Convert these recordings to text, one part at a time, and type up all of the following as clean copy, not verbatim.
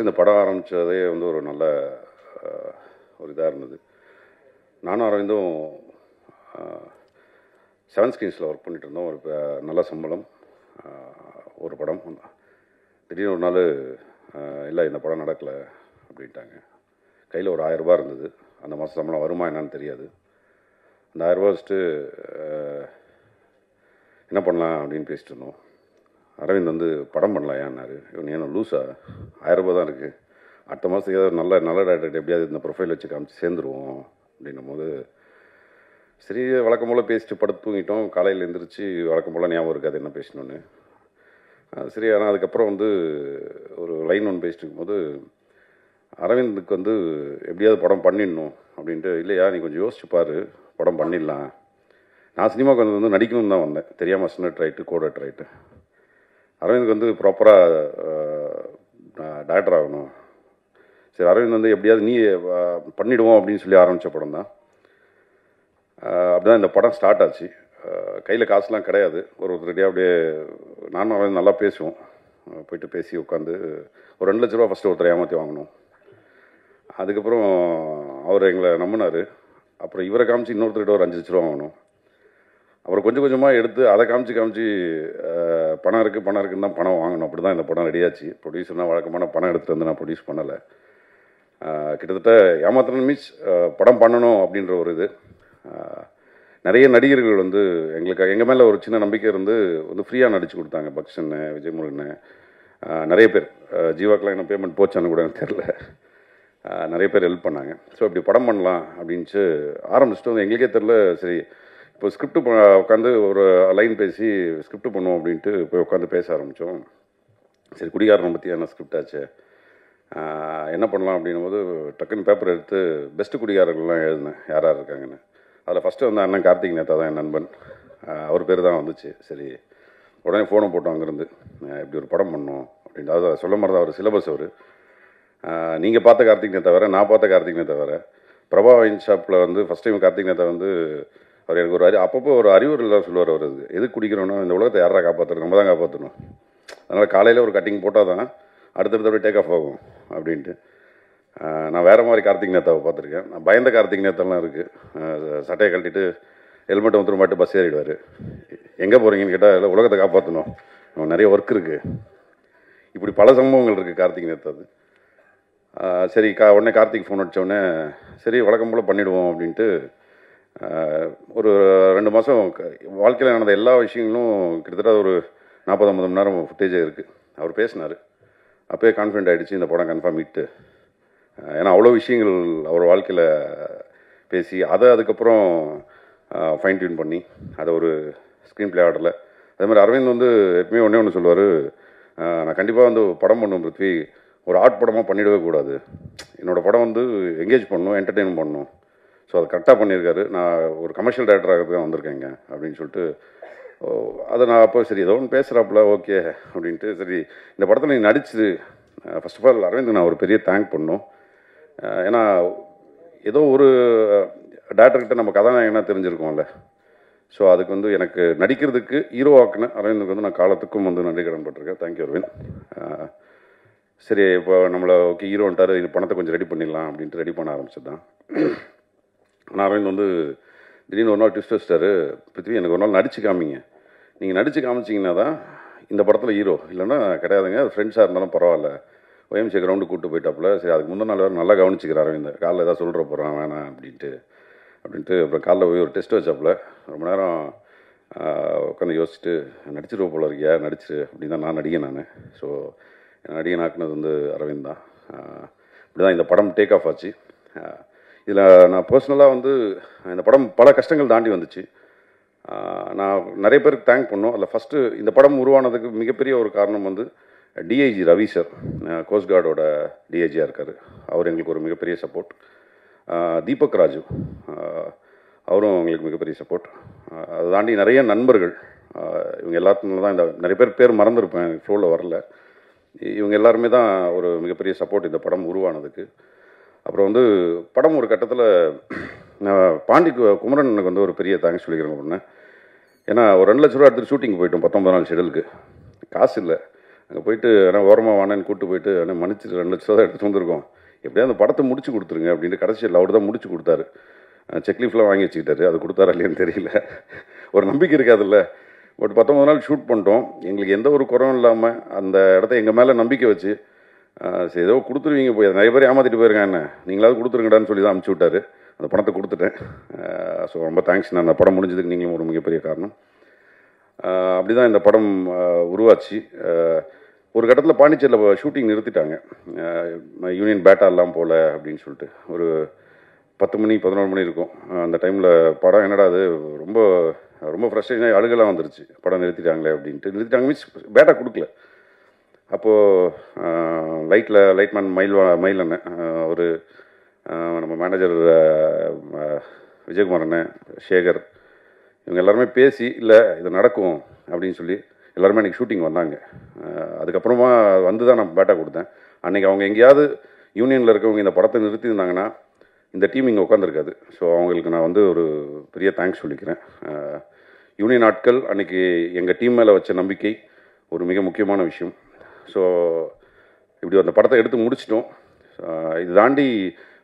First இந்த படம் ஆரம்பித்ததே வந்து ஒரு நல்ல ஒரு இதாக இருந்தது. நானும் அரவிந்தும் 7 ஸ்க்ரீன்ஸில் ஒர்க் பண்ணிகிட்டு இருந்தோம். ஒரு நல்ல சம்பளம், ஒரு படம். திடீர்னு ஒரு நாள் இல்லை இந்த படம் நடக்கலை அப்படின்ட்டாங்க. கையில் ஒரு 1000 ரூபா இருந்தது. அந்த மாதம் சம்பளம் வருமா என்னன்னு தெரியாது. அந்த 1000 ரூபா வச்சுட்டு என்ன பண்ணலாம் அப்படின்னு பேசிட்டு இருந்தோம். அரவிந்த் வந்து படம் பண்ணலாம் ஏன்னாரு. இவன் ஏன்னா லூஸா, 1000 ரூபா தான் இருக்குது, அடுத்த மாதத்துக்கு ஏதாவது நல்ல டேரக்டர் எப்படியாவது இந்த ப்ரொஃபைல் வச்சு காமிச்சு சேர்ந்துருவோம் அப்படின்னும் போது சரி வழக்கம் போல் பேசிட்டு படுத்து தூங்கிட்டோம். காலையில் எழுந்திரிச்சு வழக்கம் போல் ஞாபகம் இருக்காது என்ன பேசணுன்னு. சரி, ஆனால் அதுக்கப்புறம் வந்து ஒரு லைன் ஒன்று பேசிட்டு இருக்கும்போது அரவிந்துக்கு வந்து எப்படியாவது படம் பண்ணிடணும் அப்படின்ட்டு, இல்லையா நீ கொஞ்சம் யோசிச்சு பாரு, படம் பண்ணிடலாம். நான் சினிமாவுக்கு வந்து நடிக்கணும்னு தான் வந்தேன், தெரியாமல் அசிஸ்டன்ட் ரைட்டு கோடட் ரைட்டு. அரவிந்துக்கு வந்து ப்ராப்பராக டைரக்டர் ஆகணும். சரி அரவிந்த் வந்து எப்படியாவது நீ பண்ணிவிடுவோம் அப்படின்னு சொல்லி ஆரம்பித்த படம் தான். அப்படிதான் இந்த படம் ஸ்டார்ட் ஆச்சு. கையில் காசுலாம் கிடையாது. ஒருத்தருடைய அப்படியே நானும் அரவிந்த் நல்லா பேசுவோம். போயிட்டு பேசி உட்காந்து ஒரு 2 லட்ச ரூபா ஃபஸ்ட்டு ஒருத்தர் ஏமாற்றி வாங்கணும். அதுக்கப்புறம் அவர் எங்களை நம்பினார். அப்புறம் இவரை காமிச்சு இன்னொருத்தர்கிட்ட ஒரு 5 லட்ச ரூபா வாங்கணும். அப்புறம் கொஞ்சம் கொஞ்சமாக எடுத்து அதை காமிச்சு பணம் இருக்குன்னு தான் பணம் வாங்கணும். அப்படி தான் இந்த படம் ரெடியாச்சு. ப்ரொடியூசர்னால் வழக்கமான பணம் எடுத்துகிட்டு வந்து நான் ப்ரொடியூஸ் பண்ணலை. கிட்டத்தட்ட ஏமாத்தணும் மீன்ஸ் படம் பண்ணணும் அப்படின்ற ஒரு இது. நிறைய நடிகர்கள் வந்து எங்கள் மேலே ஒரு சின்ன நம்பிக்கை இருந்து வந்து ஃப்ரீயாக நடித்து கொடுத்தாங்க. பக்ஷன், விஜய் முருகன், நிறைய பேர். ஜீவாக்கெலாம் என்ன பேமெண்ட் போச்சான்னு கூட எனக்கு தெரில. நிறைய பேர் ஹெல்ப் பண்ணாங்க. ஸோ இப்படி படம் பண்ணலாம் அப்படின்ட்டு ஆரம்பிச்சுட்டு வந்து எங்களுக்கே தெரில. சரி இப்போ ஸ்கிரிப்ட் உட்காந்து ஒரு லைன் பேசி ஸ்கிரிப்ட் பண்ணுவோம் அப்படின்ட்டு போய் உட்காந்து பேச ஆரம்பித்தோம். சரி குடிகாரனை பற்றி என்ன ஸ்கிரிப்ட் ஆச்சு, என்ன பண்ணலாம் அப்படின்னும் போது டக்குன்னு பேப்பர் எடுத்து பெஸ்ட்டு குடிகாரர்கள்லாம் எழுதினேன் யார் யார் இருக்காங்கன்னு. அதில் ஃபஸ்ட்டு வந்து அண்ணன் கார்த்திக் நேத்தா தான் என் நண்பன். அவர் பேர் தான் வந்துச்சு. சரி உடனே ஃபோனை போட்டோம் அங்கேருந்து, இப்படி ஒரு படம் பண்ணோம் அப்படின்ட்டு. அதாவது சொல்ல மாதிரி தான் அவர் சிலபஸ். அவர் நீங்கள் பார்த்த கார்த்திக் நேத்தா வேறு, நான் பார்த்த கார்த்திக் நேத்தா வேறு. பிரபா வைன் ஷாப்பில் வந்து ஃபஸ்ட் டைம் கார்த்திக் நேத்தா வந்து அவர் எனக்கு ஒரு அப்பப்போ ஒரு அறிவுரைலாம் சொல்லுவார். அவர் எது குடிக்கிறோன்னா இந்த உலகத்தை யாரா காப்பாற்றுறது, நம்ம தான் காப்பாற்றணும். அதனால் காலையில் ஒரு கட்டிங் போட்டால் தான் அடுத்தடுத்து டேக் ஆஃப் ஆகும் அப்படின்ட்டு. நான் வேறு மாதிரி கார்த்திக் நேத்தாவை பார்த்துருக்கேன். நான் பயந்த கார்த்திக் நேத்தாலாம் இருக்குது. சட்டையை கழட்டிட்டு ஹெல்மெட்டை வந்துட்டு மாட்டு பஸ் ஏறிடுவார். எங்கே போகிறீங்கன்னு கேட்டால் இல்லை உலகத்தை காப்பாற்றணும், நிறைய ஒர்க் இருக்குது. இப்படி பல சம்பவங்கள் இருக்குது கார்த்திக் நேத்தாது. சரி உடனே கார்த்திக் ஃபோன் அடித்தோடனே சரி வழக்கம் போல் பண்ணிவிடுவோம் அப்படின்ட்டு ஒரு 2 மாதம் வாழ்க்கையில் நடந்த எல்லா விஷயங்களும் கிட்டத்தட்ட ஒரு 40-50 மணி நேரம் ஃபுட்டேஜே இருக்குது. அவர் பேசினார். அப்போயே கான்ஃபிடென்ட் ஆகிடுச்சு இந்த படம் கன்ஃபார்ம் ஹிட்டு. ஏன்னா அவ்வளோ விஷயங்கள் அவர் வாழ்க்கையில் பேசி அதை அதுக்கப்புறம் ஃபைன் டியூன் பண்ணி அதை ஒரு ஸ்க்ரீன் பிளே ஆர்டரில். அதே மாதிரி அரவிந்த் வந்து எப்பவுமே ஒன்று சொல்லுவார், நான் கண்டிப்பாக வந்து படம் பண்ணுவேன் பிருத்வி, ஒரு ஆர்ட் படமாக பண்ணிடவே கூடாது, என்னோடய படம் வந்து என்கேஜ் பண்ணணும், என்டர்டெயின் பண்ணணும். ஸோ அது கரெக்டாக பண்ணியிருக்காரு. நான் ஒரு கமர்ஷியல் டைரக்டராக தான் வந்திருக்கேங்க அப்படின்னு சொல்லிட்டு அதை நான் அப்போ சரி ஏதோ ஒன்று பேசுகிறாப்புல ஓகே அப்படின்ட்டு. சரி இந்த படத்தில் நீ நடிச்சு ஃபர்ஸ்ட் ஆஃப் ஆல் அரவிந்த் நான் ஒரு பெரிய தேங்க் பண்ணோம். ஏன்னா ஏதோ ஒரு டேரக்டர்கிட்ட நம்ம கதாநாயகனாக தெரிஞ்சிருக்கோம்ல. ஸோ அதுக்கு வந்து எனக்கு நடிக்கிறதுக்கு ஹீரோ ஆக்குன அரவிந்துக்கு வந்து நான் காலத்துக்கும் வந்து நன்றி கடன் பட்டிருக்கேன். தேங்க்யூ அரவிந்த். சரி இப்போ நம்மளை ஓகே ஹீரோன்ட்டார், இந்த பணத்தை கொஞ்சம் ரெடி பண்ணிடலாம் அப்படின்ட்டு ரெடி பண்ண ஆரம்பிச்சது தான். ஆனால் அரவிந்த் வந்து திடீர்னு ஒரு நாள் ட்விஸ்ட் வச்சிட்டாரு, பிருத்வி எனக்கு ஒரு நாள் நடிச்சு காமிங்க, நீங்கள் நடிச்சு காமிச்சிங்கன்னா தான் இந்த படத்தில் ஹீரோ, இல்லைன்னா கிடையாதுங்க, அது ஃப்ரெண்ட்ஸாக இருந்தாலும் பரவாயில்ல. OMC கிரவுண்டு கூப்பிட்டு போயிட்டாப்புல. சரி அதுக்கு முந்தின நாள் வேறு நல்லா கவனிச்சிக்கிறார் அரவிந்த், காலைல ஏதாவது சொல்கிற போகிறான் வேணாம் அப்படின்ட்டு. அப்புறம் காலைல போய் ஒரு டெஸ்ட் வச்சாப்புல. ரொம்ப நேரம் உட்காந்து யோசிச்சுட்டு நடிச்சிருவோம் போல இருக்கியா, நடிச்சிரு அப்படின்னு தான் நான் நடிகன். நான் ஸோ நடிகன் ஆக்குனது வந்து அரவிந்த் தான். இப்படி தான் இந்த படம் டேக் ஆஃப் ஆச்சு. இதில் நான் பர்சனலாக வந்து இந்த படம் பல கஷ்டங்கள் தாண்டி வந்துச்சு. நான் நிறைய பேருக்கு தேங்க் பண்ணோம். அதில் ஃபஸ்ட்டு இந்த படம் உருவானதுக்கு மிகப்பெரிய ஒரு காரணம் வந்து டிஐஜி ரவி சார், கோஸ்ட் கார்டோட டிஐஜியாக இருக்கார். அவர் எங்களுக்கு ஒரு மிகப்பெரிய சப்போர்ட். தீபக் ராஜு அவரும் எங்களுக்கு மிகப்பெரிய சப்போர்ட். அதை தாண்டி நிறைய நண்பர்கள், இவங்க எல்லாத்துனால தான் இந்த நிறைய பேர் மறந்துருப்பேன், ஃப்ளோவில் வரல. இவங்க எல்லாருமே தான் ஒரு மிகப்பெரிய சப்போர்ட் இந்த படம் உருவானதுக்கு. அப்புறம் வந்து படம் ஒரு கட்டத்தில் நான் பாண்டி குமரனுக்கு வந்து ஒரு பெரிய தேங்க்ஸ் சொல்லிக்கிறேங்க பண்ணேன். ஏன்னா ஒரு 2 லட்ச ரூபா எடுத்துகிட்டு ஷூட்டிங் போயிட்டோம் 19 நாள் ஷெடியூலுக்கு. காசு இல்லை. அங்கே போயிட்டு ஆனால் ஓரமாக வானேன்னு கூப்பிட்டு போயிட்டு ஆனால் மன்னிச்சு 2 லட்சம் தான் எடுத்துகிட்டு வந்திருக்கோம், எப்படியா அந்த படத்தை முடிச்சு கொடுத்துருங்க அப்படின்ட்டு கடைசியில் அவர் தான் முடிச்சு கொடுத்தாரு. செக்லீஃப்லாம் வாங்கி வச்சுக்கிட்டாரு, அது கொடுத்தாரா இல்லையான்னு தெரியல. ஒரு நம்பிக்கை இருக்காதுல்ல. பட் 19 நாள் ஷூட் பண்ணிட்டோம், எங்களுக்கு எந்த ஒரு குறவும் இல்லாமல் அந்த இடத்த எங்கள் மேலே நம்பிக்கை வச்சு சரி ஏதோ கொடுத்துருவீங்க, போய் நிறைய பேர் ஏமாற்றிட்டு போயிருக்காங்க, என்ன நீங்களாவது கொடுத்துருங்கடான்னு சொல்லி தான் அனுப்பிச்சி விட்டாரு. அந்த பணத்தை கொடுத்துட்டேன். ஸோ ரொம்ப தேங்க்ஸ். நான் அந்த படம் முடிஞ்சதுக்கு நீங்களும் ஒரு மிகப்பெரிய காரணம். அப்படி தான் இந்த படம் உருவாச்சு. ஒரு கட்டத்தில் பாண்டிச்சேரியில் ஷூட்டிங் நிறுத்திட்டாங்க, யூனியன் பேட்டா எல்லாம் போல் அப்படின்னு சொல்லிட்டு. ஒரு 10 மணி 11 மணி இருக்கும் அந்த டைமில். படம் என்னடா அது ரொம்ப ரொம்ப ஃப்ரஸ்ட்ரேஷனாக அழுகலாம் வந்துருச்சு, படம் நிறுத்திட்டாங்களே அப்படின்ட்டு. நிறுத்திட்டாங்க மீன்ஸ் பேட்டா கொடுக்கல. அப்போது லைட்மேன் மயில் அண்ணன், ஒரு நம்ம மேனேஜர் விஜயகுமார் அண்ணன், சேகர், இவங்க எல்லாருமே பேசி இல்லை இது நடக்கும் அப்படின்னு சொல்லி எல்லாருமே அன்றைக்கி ஷூட்டிங் வந்தாங்க. அதுக்கப்புறமா வந்து தான் நான் பேட்டா கொடுத்தேன். அன்றைக்கி அவங்க எங்கேயாவது யூனியனில் இருக்கவங்க இந்த படத்தை நிறுத்தியிருந்தாங்கன்னா இந்த டீம் இங்கே உட்காந்துருக்காது. ஸோ அவங்களுக்கு நான் வந்து ஒரு பெரிய தேங்க்ஸ் சொல்லிக்கிறேன். யூனியன் ஆட்கள் அன்றைக்கி எங்கள் டீம் மேலே வச்ச நம்பிக்கை ஒரு மிக முக்கியமான விஷயம். ஸோ இப்படி அந்த படத்தை எடுத்து முடிச்சிட்டோம். இது தாண்டி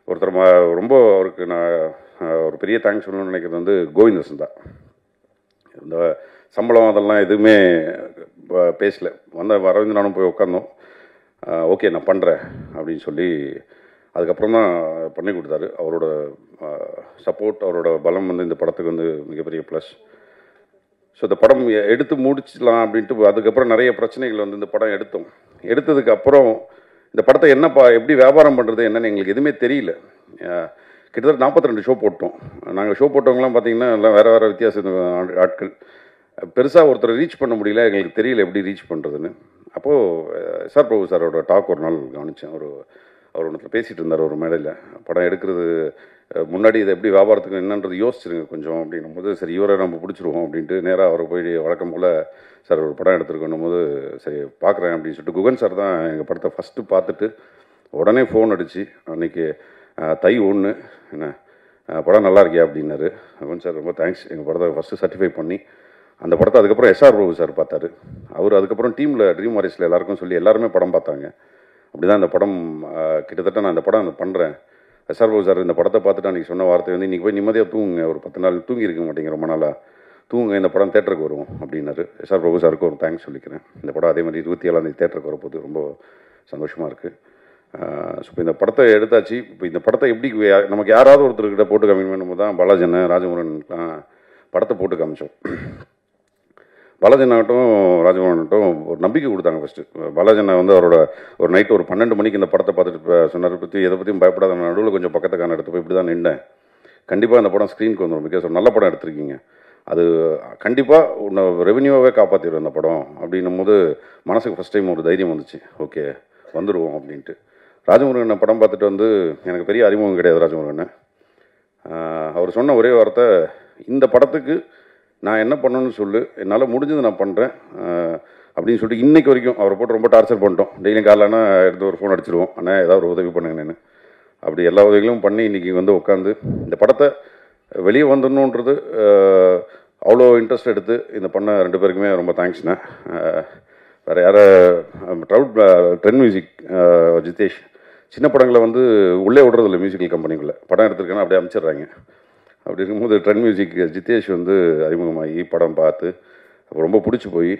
ஒருத்தர் ரொம்ப அவருக்கு நான் ஒரு பெரிய தேங்க்ஸ் சொல்லணும்னு நினைக்கிறது வந்து கோவிந்தசன் தான். இந்த சம்பளம் அதெல்லாம் எதுவுமே பேசல. அரவிந்த் நானும் போய் உட்காந்தோம், ஓகே நான் பண்ணுறேன் அப்படின்னு சொல்லி அதுக்கப்புறம் தான் பண்ணி கொடுத்தாரு. அவரோட சப்போர்ட், அவரோட பலம் வந்து இந்த படத்துக்கு வந்து மிகப்பெரிய ப்ளஸ். ஸோ இந்த படம் எடுத்து முடிச்சிடலாம் அப்படின்ட்டு அதுக்கப்புறம் நிறைய பிரச்சனைகள் வந்து இந்த படம் எடுத்ததுக்கு அப்புறம் இந்த படத்தை எப்படி வியாபாரம் பண்ணுறது என்னன்னு எங்களுக்கு எதுவுமே தெரியல. கிட்டத்தட்ட 42 ஷோ போட்டோம். நாங்கள் ஷோ போட்டவங்களாம் பார்த்தீங்கன்னா எல்லாம் வேறு வேறு வித்தியாச ஆட்கள். பெருசாக ஒருத்தரை ரீச் பண்ண முடியல, எங்களுக்கு தெரியல எப்படி ரீச் பண்ணுறதுன்னு. அப்போது எஸ்ஆர் பிரபு சாரோட டாக் ஒரு நாள் கவனித்தேன். அவர் ஒன்று பேசிகிட்டு இருந்தார் ஒரு மேடையில், படம் எடுக்கிறது முன்னாடி இதை எப்படி வியாபாரத்துக்கு என்னன்றது யோசிச்சிருங்க கொஞ்சம் அப்படின்னும் போது, சரி இவரை நம்ம பிடிச்சிருவோம் அப்படின்ட்டு நேராக அவரை போய் வழக்கம் போல் சார் ஒரு படம் எடுத்துருக்கணும் போது சரி பார்க்குறேன் அப்படின்னு சொல்லிட்டு குகன் சார் தான் எங்கள் படத்தை ஃபஸ்ட்டு பார்த்துட்டு உடனே ஃபோன் அடித்து அன்றைக்கி தை 1 என்ன படம் நல்லா இருக்கியா அப்படின்னாரு. குகன் சார் ரொம்ப தேங்க்ஸ், எங்கள் படத்தை ஃபஸ்ட்டு சர்டிஃபை பண்ணி அந்த படத்தை அதுக்கப்புறம் எஸ்ஆர் பிரபு சார் பார்த்தாரு. அவர் அதுக்கப்புறம் டீமில் ட்ரீம் வாரிஸில் எல்லாருக்கும் சொல்லி எல்லாருமே படம் பார்த்தாங்க. அப்படி தான் இந்த படம் கிட்டத்தட்ட நான் இந்த படம் பண்ணுறேன். எஸ்ஆர் பிரபு சார் இந்த படத்தை பார்த்துட்டு அன்றைக்கி சொன்ன வார்த்தை வந்து, இன்றைக்கி போய் நிம்மதியாக தூங்குங்க, ஒரு 10 நாள் தூங்கி இருக்க மாட்டேங்க ரொம்ப நாளாக, தூங்குங்க இந்த படம் தேட்டருக்கு வரும் அப்படின்னாரு. எஸ்ஆர் பிரபு சாருக்கு ஒரு தேங்க்ஸ் சொல்லிக்கிறேன். இந்த படம் அதே மாதிரி 27ஆம் தேதி தேட்டருக்கு வரப்போது ரொம்ப சந்தோஷமாக இருக்குது. ஸோ இப்போ இந்த படத்தை எடுத்தாச்சு. இப்போ இந்த படத்தை எப்படி நமக்கு யாராவது ஒருத்தர்கிட்ட போட்டு காமிக்கணும் தான் பாலாஜன் ராஜமுருகன்லாம் படத்தை போட்டு காமிச்சோம். பாலாஜன் ஆகட்டும் ராஜமுருகன் ஆகட்டும் ஒரு நம்பிக்கை கொடுத்தாங்க. ஃபஸ்ட்டு பாலாஜன் வந்து அவரோட ஒரு நைட்டு ஒரு 12 மணிக்கு இந்த படத்தை பார்த்துட்டு சொன்னார், பற்றி எதை பற்றியும் பயப்படாத, நடுவில் கொஞ்சம் பக்கத்துக்கான எடுத்து போய் இப்படி தான் நின்றேன், கண்டிப்பாக அந்த படம் ஸ்க்ரீனுக்கு வந்துடும், பிகாஸ் நல்ல படம் எடுத்திருக்கீங்க, அது கண்டிப்பாக உன்னை ரெவென்யூவாகவே காப்பாற்றிடும் அந்த படம் அப்படின்னும் போது மனசுக்கு ஃபஸ்ட் டைம் ஒரு தைரியம் வந்துச்சு, ஓகே வந்துடுவோம் அப்படின்ட்டு. ராஜமுருகனை படம் பார்த்துட்டு வந்து எனக்கு பெரிய அறிமுகம் கிடையாது ராஜமுருகனை. அவர் சொன்ன ஒரே வார்த்தை, இந்த படத்துக்கு நான் என்ன பண்ணணும்னு சொல்லு, என்னால் முடிஞ்சது நான் பண்ணுறேன் அப்படின்னு சொல்லிட்டு இன்றைக்கு வரைக்கும் அவரை போட்டு ரொம்ப டார்ச்சர் பண்ணிட்டோம். டெய்லியும் காலைனா எடுத்து ஒரு ஃபோன் அடிச்சிடுவோம், அண்ணா ஏதாவது ஒரு உதவி பண்ணுங்கன்னு. அப்படி எல்லா உதவிகளும் பண்ணி இன்றைக்கி வந்து உட்காந்து இந்த படத்தை வெளியே வந்துடணுன்றது அவ்வளோ இன்ட்ரெஸ்ட் எடுத்து இந்த பண்ண 2 பேருக்குமே ரொம்ப தேங்க்ஸ்ண்ணே. வேறு யாரை ட்ரெண்ட் மியூசிக் ஜிதேஷ், சின்ன படங்களை வந்து உள்ளே விடுறதில்ல, மியூசிக்கல் கம்பெனிக்குள்ளே படம் எடுத்துருக்கேன்னா அப்படியே அமைச்சிடுறாங்க. அப்படி இருக்கும்போது ட்ரெண்ட் மியூசிக் ஜிதேஷ் வந்து அறிமுகமாகி படம் பார்த்து ரொம்ப பிடிச்சி போய்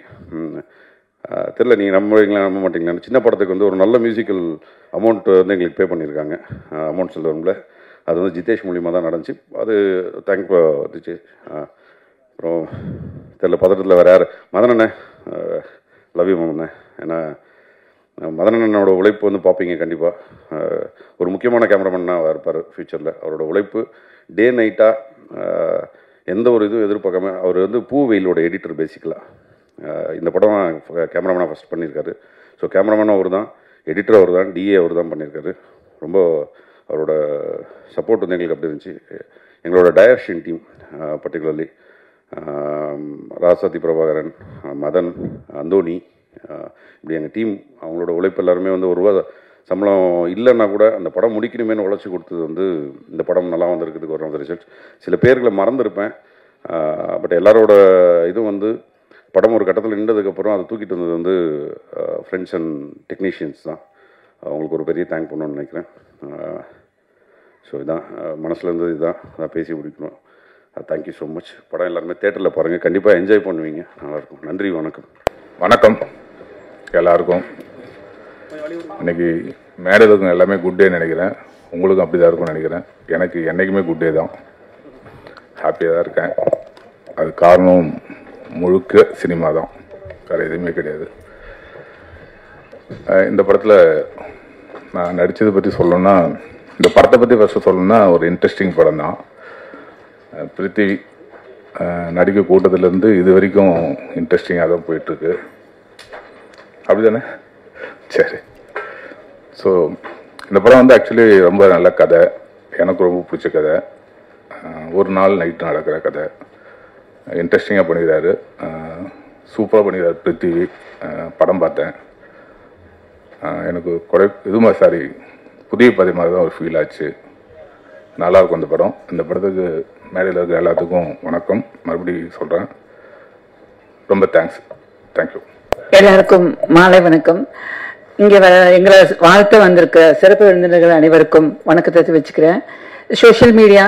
தெரில நீங்கள் நம்ப மாட்டீங்களான்னு, சின்ன படத்துக்கு வந்து ஒரு நல்ல மியூசிக்கல் அமௌண்ட் வந்து எங்களுக்கு பே பண்ணியிருக்காங்க அமௌண்ட் செல்வமில். அது வந்து ஜிதேஷ் மூலியமாக தான் நடந்துச்சு. அது தேங்க்யூ ஜிதேஷ். அப்புறம் தெரில பதட்டத்தில் வேறு யார், மதனண்ணே, லவ் யூ மதனண்ணே. ஏன்னா மதனண்ணனோட உழைப்பு வந்து பார்ப்பீங்க கண்டிப்பாக, ஒரு முக்கியமான கேமராமேனாக இருப்பார் ஃப்யூச்சரில். அவரோட உழைப்பு டே நைட்டாக எந்த ஒரு இதுவும் எதிர்பார்க்காம, அவர் வந்து பூ வெயிலோட எடிட்டர் பேசிக்கலாம். இந்த படம் கேமராமேனாக ஃபஸ்ட் பண்ணியிருக்காரு. ஸோ கேமராமேனும் அவர் தான், எடிட்டரும் அவர் தான், டிஏ அவர் தான் பண்ணியிருக்காரு. ரொம்ப அவரோட சப்போர்ட் வந்து எங்களுக்கு அப்படி இருந்துச்சு. எங்களோட direction team particularly Rasathi Prabhakaran, Madan, Anthony, இப்படி எங்கள் டீம் அவங்களோட உழைப்பு எல்லாருமே வந்து ஒரு ரூபா சம்பளம் இல்லைன்னா கூட அந்த படம் முடிக்கணுமேனு உழைச்சி கொடுத்தது வந்து இந்த படம் நல்லா வந்திருக்கிறதுக்கு ஒரு ரிசல்ட். சில பேர்களை மறந்துருப்பேன், பட் எல்லாரோட இதுவும் வந்து படம் ஒரு கட்டத்தில் நின்றதுக்கப்புறம் அதை தூக்கிட்டு வந்தது வந்து ஃப்ரெண்ட்ஸ் அண்ட் டெக்னீஷியன்ஸ் தான். அவங்களுக்கு ஒரு பெரிய தேங்க் பண்ணணும்னு நினைக்கிறேன். ஸோ இதான் மனசில் இருந்தது, இதான் பேசி முடிக்கணும். Thank you so much. படம் எல்லாருமே தேட்டரில் பாருங்கள், கண்டிப்பாக என்ஜாய் பண்ணுவீங்க, நல்லாயிருக்கும். நன்றி, வணக்கம். வணக்கம் எல்லாருக்கும். இன்னைக்கு மேடையில் இருக்கும் எல்லாமே குட் டே நினைக்கிறேன். உங்களுக்கும் அப்படி தான் இருக்கும்னு நினைக்கிறேன். எனக்கு என்றைக்குமே குட் டே தான், ஹாப்பியாக தான் இருக்கேன். அது காரணம் முழுக்க சினிமா தான், வேறு எதுவுமே கிடையாது. இந்த படத்தில் நான் நடித்ததை பற்றி சொல்லணும்னா, இந்த படத்தை பற்றி ஃபஸ்ட்டு சொல்லணும்னா ஒரு இன்ட்ரெஸ்டிங் படம் தான். பிருத்திவி நடிக்க கூட்டத்துலேருந்து இது வரைக்கும் இன்ட்ரெஸ்டிங்காக தான் போயிட்டுருக்கு. அப்படி தானே? சரி. ஸோ இந்த படம் வந்து ஆக்சுவலி ரொம்ப நல்ல கதை, எனக்கு ரொம்ப பிடிச்ச கதை. ஒரு நாள் நைட்டு நடக்கிற கதை. இன்ட்ரெஸ்டிங்காக பண்ணிக்கிறாரு, சூப்பராக பண்ணிக்கிறாரு பிருத்திவி. படம் பார்த்தேன், எனக்கு புதிய பதி மாதிரி தான் ஒரு ஃபீல் ஆச்சு. நல்லாயிருக்கும் இந்த படம். இந்த படத்துக்கு மேடையில் இருக்கிற எல்லாத்துக்கும் வணக்கம் மறுபடியும் சொல்கிறேன். ரொம்ப தேங்க்யூ. எல்லாருக்கும் மாலை வணக்கம். இங்கே எங்களை வாழ்த்த வந்திருக்க சிறப்பு விருந்தினர்கள் அனைவருக்கும் வணக்கத்தை தெரிவிச்சுக்கிறேன். சோஷியல் மீடியா